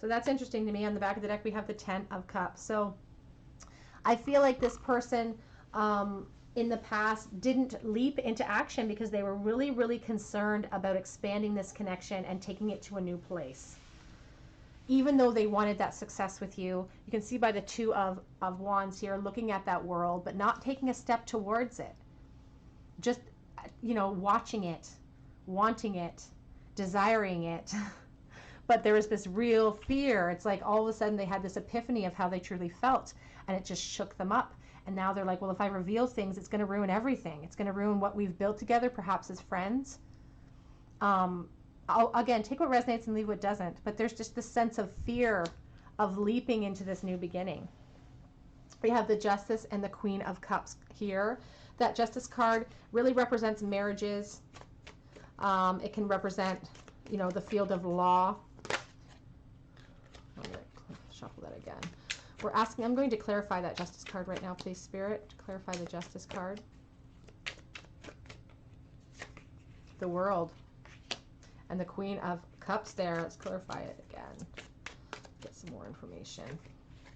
Speaker 1: So that's interesting to me. On the back of the deck, we have the 10 of Cups. So I feel like this person in the past didn't leap into action because they were really, really concerned about expanding this connection and taking it to a new place. Even though they wanted that success with you, you can see by the 2 of Wands here, looking at that world, but not taking a step towards it. Just, you know, watching it, wanting it, desiring it. But there was this real fear. It's like all of a sudden they had this epiphany of how they truly felt, and it just shook them up. And now they're like, well, if I reveal things, it's going to ruin everything. It's going to ruin what we've built together, perhaps as friends. Again, take what resonates and leave what doesn't. But there's just this sense of fear of leaping into this new beginning. We have the Justice and the Queen of Cups here. That Justice card really represents marriages. It can represent, you know, the field of law. I'm going to shuffle that again. We're asking, I'm going to clarify that Justice card right now, please, Spirit. Clarify the Justice card. The World. And the Queen of Cups there. Let's clarify it again. Get some more information.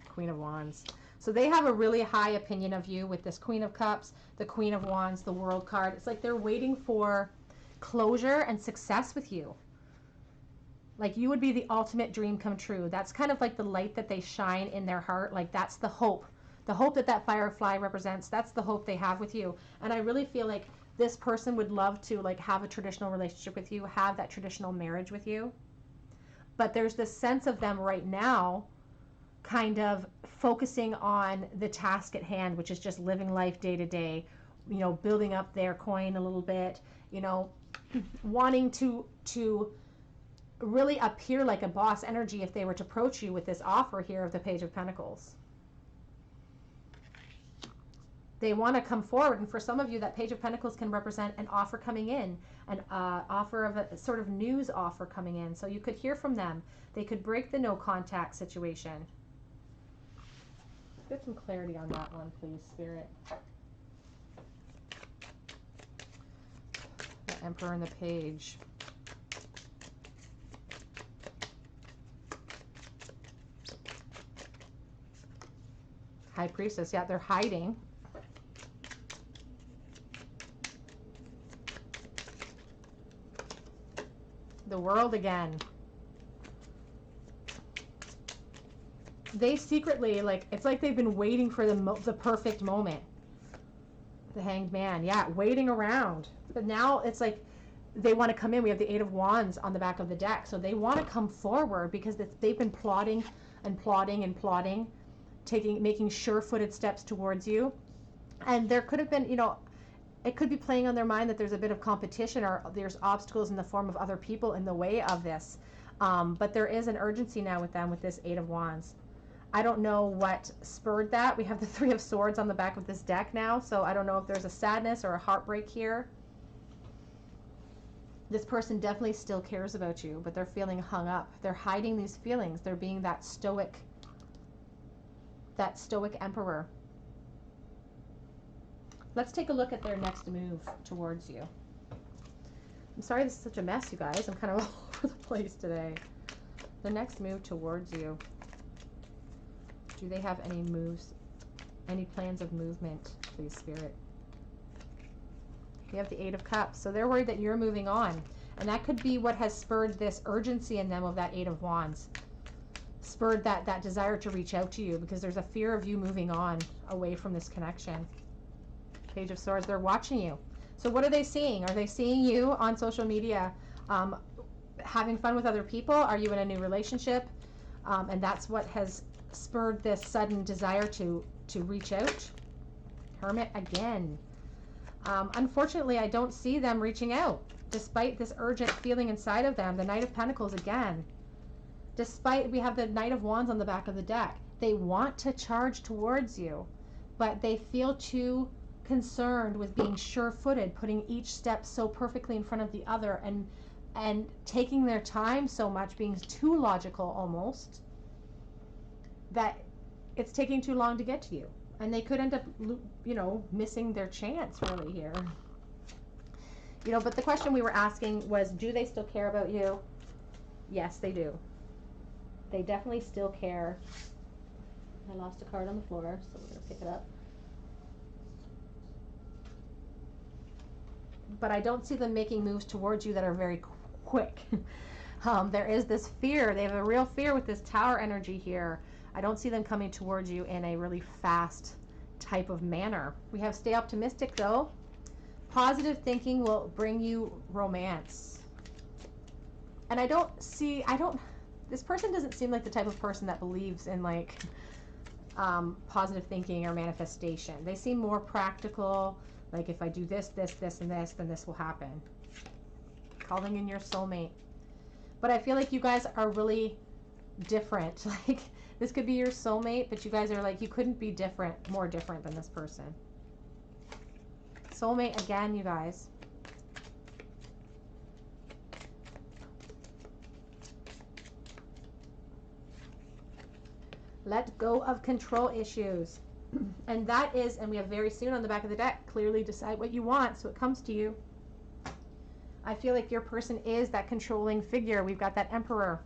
Speaker 1: Queen of Wands. So they have a really high opinion of you with this Queen of Cups, the Queen of Wands, the World card. It's like they're waiting for closure and success with you. Like you would be the ultimate dream come true. That's kind of like the light that they shine in their heart. Like that's the hope. The hope that that firefly represents, that's the hope they have with you. And I really feel like this person would love to like have a traditional relationship with you, have that traditional marriage with you. But there's this sense of them right now kind of focusing on the task at hand, which is just living life day to day, you know, building up their coin a little bit, you know, wanting to really appear like a boss energy if they were to approach you with this offer here of the Page of Pentacles. They want to come forward, and for some of you, that Page of Pentacles can represent an offer coming in, an offer of a sort of news offer coming in. So you could hear from them. They could break the no contact situation. Get some clarity on that one, please, Spirit. The Emperor and the Page. High Priestess, yeah, they're hiding. The World again. They secretly, like, it's like they've been waiting for the perfect moment. The Hanged Man, yeah, waiting around. But now it's like they want to come in. We have the Eight of Wands on the back of the deck. So they want to come forward because they've been plotting and plotting and plotting, making sure-footed steps towards you. And there could have been, you know, it could be playing on their mind that there's a bit of competition or there's obstacles in the form of other people in the way of this. But there is an urgency now with them with this Eight of Wands. I don't know what spurred that. We have the Three of Swords on the back of this deck now, so I don't know if there's a sadness or a heartbreak here. This person definitely still cares about you, but they're feeling hung up. They're hiding these feelings. They're being that stoic emperor. Let's take a look at their next move towards you. I'm sorry this is such a mess, you guys. I'm kind of all over the place today. The next move towards you. Do they have any moves, any plans of movement, please, Spirit? We have the Eight of Cups. So they're worried that you're moving on. And that could be what has spurred this urgency in them of that Eight of Wands. Spurred that desire to reach out to you because there's a fear of you moving on away from this connection. Page of Swords, they're watching you. So what are they seeing? Are they seeing you on social media having fun with other people? Are you in a new relationship? And that's what has spurred this sudden desire to reach out. Hermit again. Unfortunately, I don't see them reaching out. Despite this urgent feeling inside of them, the Knight of Pentacles again. Despite we have the Knight of Wands on the back of the deck. They want to charge towards you, but they feel too concerned with being sure-footed, putting each step so perfectly in front of the other and taking their time so much, being too logical almost, that it's taking too long to get to you. And they could end up, you know, missing their chance really here. You know, but the question we were asking was, do they still care about you? Yes, they do. They definitely still care. I lost a card on the floor, so we're going to pick it up. But I don't see them making moves towards you that are very quick. There is this fear. They have a real fear with this Tower energy here. I don't see them coming towards you in a really fast type of manner. We have stay optimistic though. Positive thinking will bring you romance. And this person doesn't seem like the type of person that believes in like positive thinking or manifestation. They seem more practical. Like if I do this, this, this, and this, then this will happen. Calling in your soulmate. But I feel like you guys are really different. Like this could be your soulmate, but you guys are like, you couldn't be more different than this person. Soulmate again, you guys. Let go of control issues. And that is, and we have very soon on the back of the deck, clearly decide what you want so it comes to you. I feel like your person is that controlling figure. We've got that Emperor.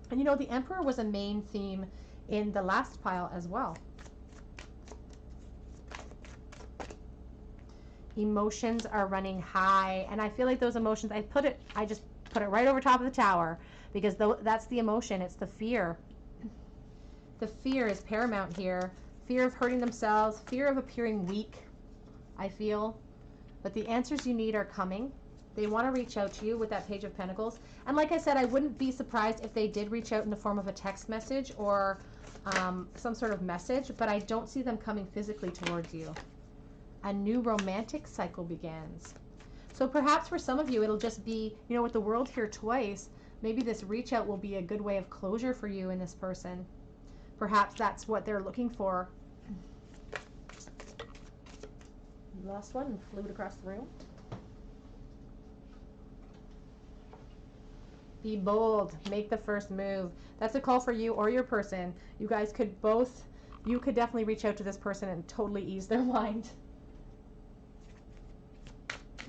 Speaker 1: And you know, the Emperor was a main theme in the last pile as well. Emotions are running high. And I feel like those emotions, I just put it right over top of the Tower because that's the emotion. It's the fear. The fear is paramount here. Fear of hurting themselves, fear of appearing weak, I feel. But the answers you need are coming. They want to reach out to you with that Page of Pentacles. And like I said, I wouldn't be surprised if they did reach out in the form of a text message or some sort of message, but I don't see them coming physically towards you. A new romantic cycle begins. So perhaps for some of you, it'll just be, you know, with the World here twice, Maybe this reach out will be a good way of closure for you and this person. Perhaps that's what they're looking for. Lost one and flew it across the room. Be bold. Make the first move. That's a call for you or your person. You guys could both, you could definitely reach out to this person and totally ease their mind.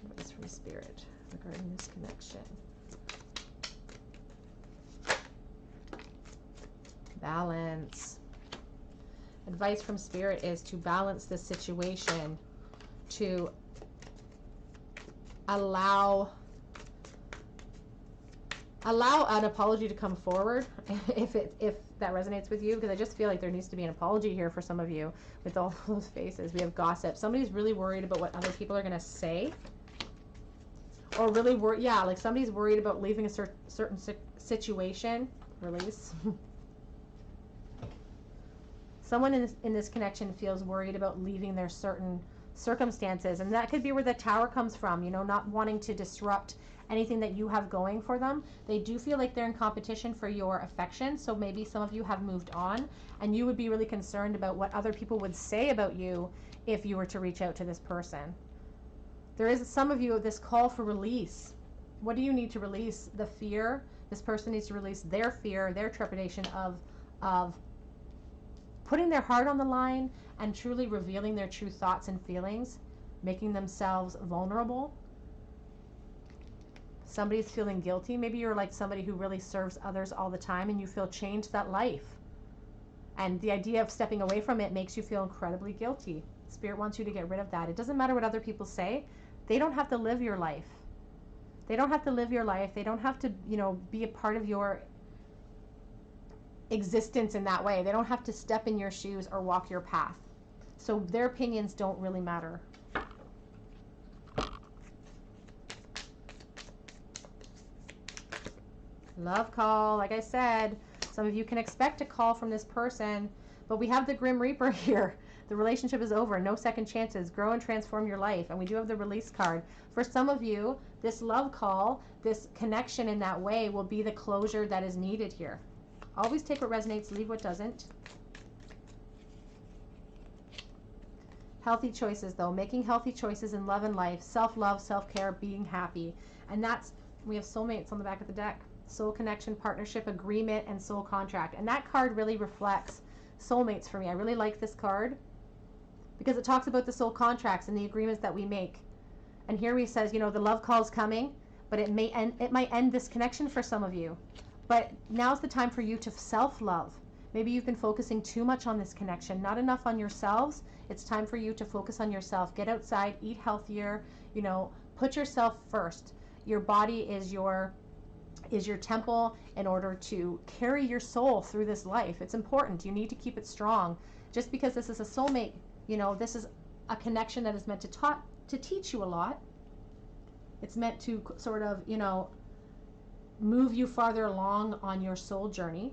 Speaker 1: What is from Spirit regarding this connection? Balance. Advice from Spirit is to balance this situation, to allow an apology to come forward if that resonates with you, because I just feel like there needs to be an apology here for some of you with all those faces. We have gossip. Somebody's really worried about what other people are going to say, or really worried, yeah, like somebody's worried about leaving a certain situation. Release. Someone in this connection feels worried about leaving their certain circumstances, and that could be where the Tower comes from, you know, not wanting to disrupt anything that you have going for them. They do feel like they're in competition for your affection, so maybe some of you have moved on and you would be really concerned about what other people would say about you if you were to reach out to this person. There is some of you, this call for release. What do you need to release? The fear. This person needs to release their fear, their trepidation of putting their heart on the line and truly revealing their true thoughts and feelings, making themselves vulnerable. Somebody's feeling guilty. Maybe you're like somebody who really serves others all the time and you feel chained to that life. And the idea of stepping away from it makes you feel incredibly guilty. Spirit wants you to get rid of that. It doesn't matter what other people say. They don't have to live your life. They don't have to live your life. They don't have to, you know, be a part of your existence in that way. They don't have to step in your shoes or walk your path. So their opinions don't really matter. Love call. Like I said, some of you can expect a call from this person, but we have the Grim Reaper here. The relationship is over. No second chances. Grow and transform your life. And we do have the release card. For some of you, this love call, this connection in that way will be the closure that is needed here. Always take what resonates, leave what doesn't. Healthy choices, though. Making healthy choices in love and life. Self-love, self-care, being happy. And that's, we have soulmates on the back of the deck. Soul connection, partnership, agreement, and soul contract. And that card really reflects soulmates for me. I really like this card because it talks about the soul contracts and the agreements that we make. And here he says, you know, the love call is coming, but it might end this connection for some of you. But now's the time for you to self-love. Maybe you've been focusing too much on this connection, not enough on yourselves. It's time for you to focus on yourself. Get outside, eat healthier, you know, put yourself first. Your body is your temple in order to carry your soul through this life. It's important. You need to keep it strong. Just because this is a soulmate, you know, this is a connection that is meant to teach you a lot. It's meant to sort of, you know, move you farther along on your soul journey.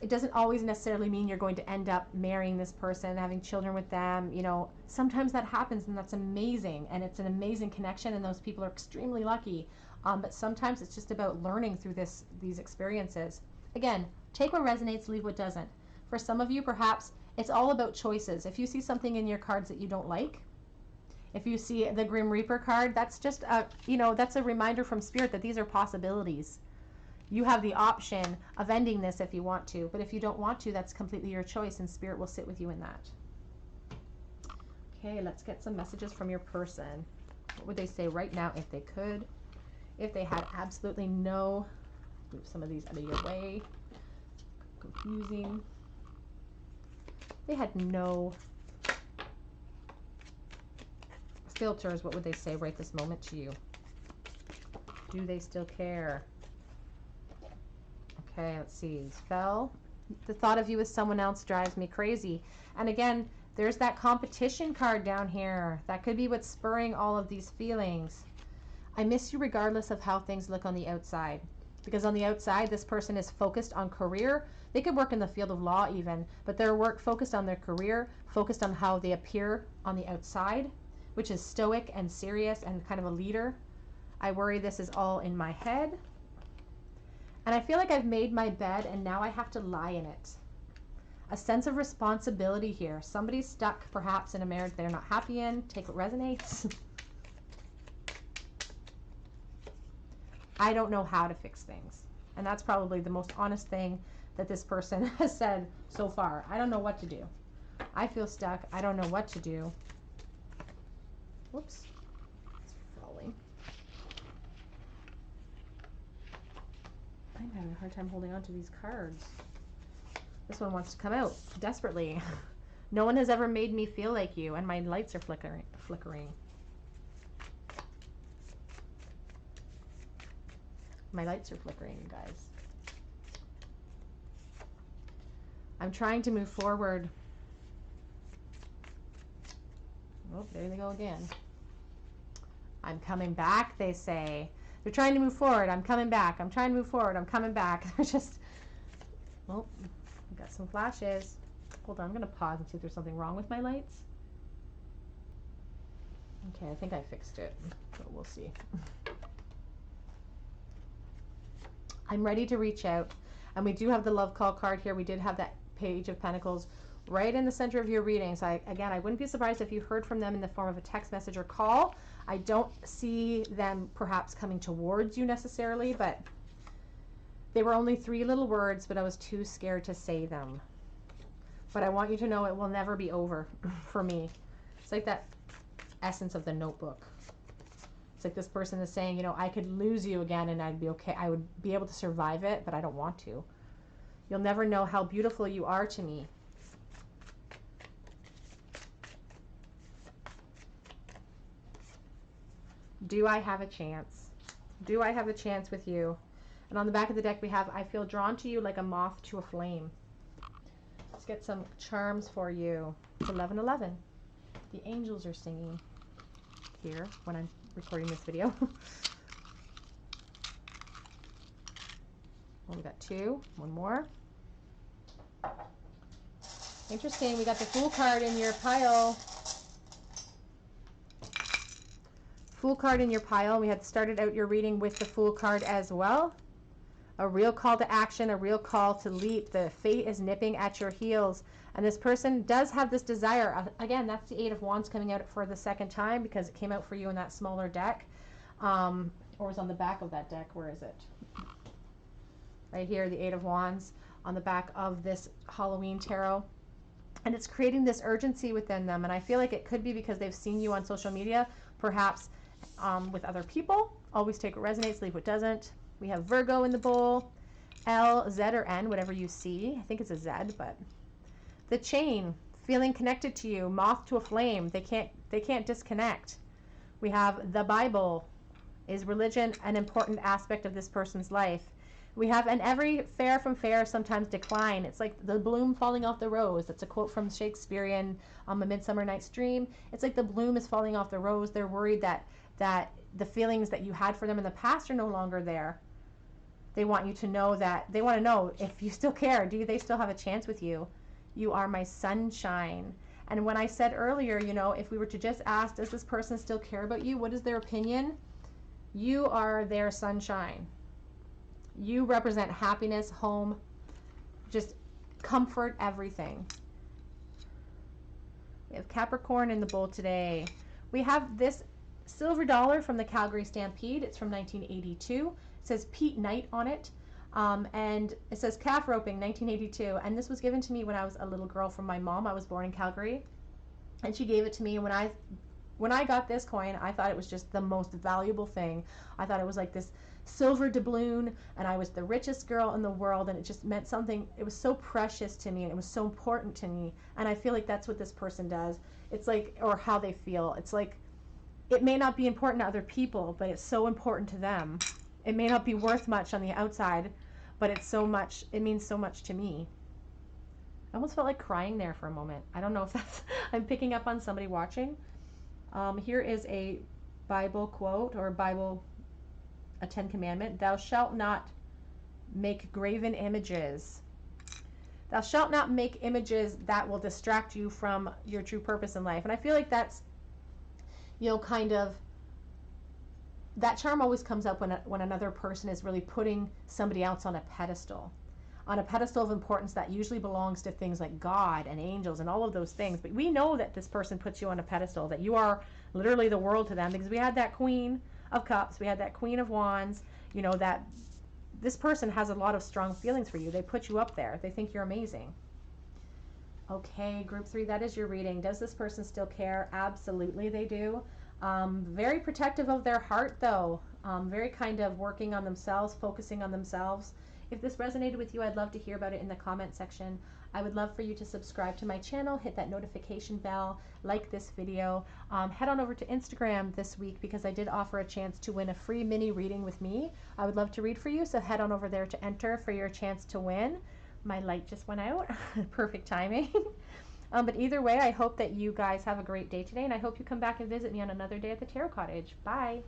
Speaker 1: It doesn't always necessarily mean you're going to end up marrying this person, having children with them. You know, sometimes that happens and that's amazing, and it's an amazing connection, and those people are extremely lucky. But sometimes it's just about learning through these experiences. Again, take what resonates, leave what doesn't. For some of you, perhaps it's all about choices. If you see something in your cards that you don't like, if you see the Grim Reaper card, that's just a, you know, that's a reminder from Spirit that these are possibilities. You have the option of ending this if you want to, but if you don't want to, that's completely your choice, and Spirit will sit with you in that. Okay, let's get some messages from your person. What would they say right now if they could? If they had absolutely no, move some of these out of your way. Confusing. They had no filters, what would they say right this moment to you? Do they still care? Okay, let's see. Fell. The thought of you with someone else drives me crazy. And again, there's that competition card down here. That could be what's spurring all of these feelings. I miss you regardless of how things look on the outside. Because on the outside, this person is focused on career. They could work in the field of law even, but their work focused on their career, focused on how they appear on the outside, which is stoic and serious and kind of a leader. I worry this is all in my head. And I feel like I've made my bed and now I have to lie in it. A sense of responsibility here. Somebody's stuck perhaps in a marriage they're not happy in. Take what resonates. I don't know how to fix things. And that's probably the most honest thing that this person has said so far. I don't know what to do. I feel stuck. I don't know what to do. Whoops. It's falling. I'm having a hard time holding on to these cards. This one wants to come out desperately. No one has ever made me feel like you, and my lights are flickering. My lights are flickering, you guys. I'm trying to move forward. Oh, there they go again. I'm coming back, they say. They're trying to move forward. I'm coming back. I'm trying to move forward. I'm coming back. They're just... Oh, I've got some flashes. Hold on, I'm going to pause and see if there's something wrong with my lights. Okay, I think I fixed it, but we'll see. I'm ready to reach out. And we do have the love call card here. We did have that Page of Pentacles right in the center of your reading. So I wouldn't be surprised if you heard from them in the form of a text message or call. I don't see them perhaps coming towards you necessarily, but they were only 3 little words, but I was too scared to say them. But I want you to know it will never be over for me. It's like that essence of the Notebook. It's like this person is saying, you know, I could lose you again and I'd be okay. I would be able to survive it, but I don't want to. You'll never know how beautiful you are to me. Do I have a chance? Do I have a chance with you? And on the back of the deck we have, I feel drawn to you like a moth to a flame. Let's get some charms for you. It's 11:11. The angels are singing here when I'm recording this video. Well, we got 2. One more. Interesting. We got the Fool card in your pile. Fool card in your pile. We had started out your reading with the Fool card as well. A real call to action, a real call to leap. The fate is nipping at your heels. And this person does have this desire. Again, that's the 8 of Wands coming out for the second time because it came out for you in that smaller deck. Or was on the back of that deck. Where is it? Right here, the 8 of Wands on the back of this Halloween tarot. And it's creating this urgency within them. And I feel like it could be because they've seen you on social media, perhaps with other people. Always take what resonates, leave what doesn't. We have Virgo in the bowl. L, Z, or N, whatever you see. I think it's a Z, but... The chain, feeling connected to you, moth to a flame. They can't disconnect. We have the Bible. Is religion an important aspect of this person's life? We have, and every fair from fair sometimes decline. It's like the bloom falling off the rose. That's a quote from Shakespearean A Midsummer Night's Dream. It's like the bloom is falling off the rose. They're worried that the feelings that you had for them in the past are no longer there. They want you to know that, they want to know if you still care. Do they still have a chance with you? You are my sunshine. And when I said earlier, you know, if we were to just ask, does this person still care about you? What is their opinion? You are their sunshine. You represent happiness, home, just comfort, everything. We have Capricorn in the bowl today. We have this silver dollar from the Calgary Stampede. It's from 1982. It says Pete Knight on it. And it says calf roping 1982, and this was given to me when I was a little girl from my mom. I was born in Calgary, and she gave it to me. When I got this coin, I thought it was just the most valuable thing. I thought it was like this silver doubloon, and I was the richest girl in the world, and it just meant something. It was so precious to me, and it was so important to me, and I feel like that's what this person does. It's like, or how they feel. It's like, it may not be important to other people, but it's so important to them. It may not be worth much on the outside, but it's so much, it means so much to me. I almost felt like crying there for a moment. I don't know if that's, I'm picking up on somebody watching. Here is a Bible quote, or a 10 commandment. Thou shalt not make graven images. Thou shalt not make images that will distract you from your true purpose in life. And I feel like that's, you know, kind of that charm always comes up when another person is really putting somebody else on a pedestal of importance that usually belongs to things like God and angels and all of those things. But we know that this person puts you on a pedestal, that you are literally the world to them, because we had that Queen of Cups, we had that Queen of Wands, you know, that this person has a lot of strong feelings for you. They put you up there. They think you're amazing. Okay, group 3, that is your reading. Does this person still care? Absolutely they do. Very protective of their heart though. Very kind of working on themselves, focusing on themselves. If this resonated with you, I'd love to hear about it in the comment section. I would love for you to subscribe to my channel, hit that notification bell, like this video. Head on over to Instagram this week because I did offer a chance to win a free mini reading with me. I would love to read for you, so head on over there to enter for your chance to win. My light just went out. Perfect timing. But either way, I hope that you guys have a great day today, and I hope you come back and visit me on another day at the Tarot Cottage. Bye.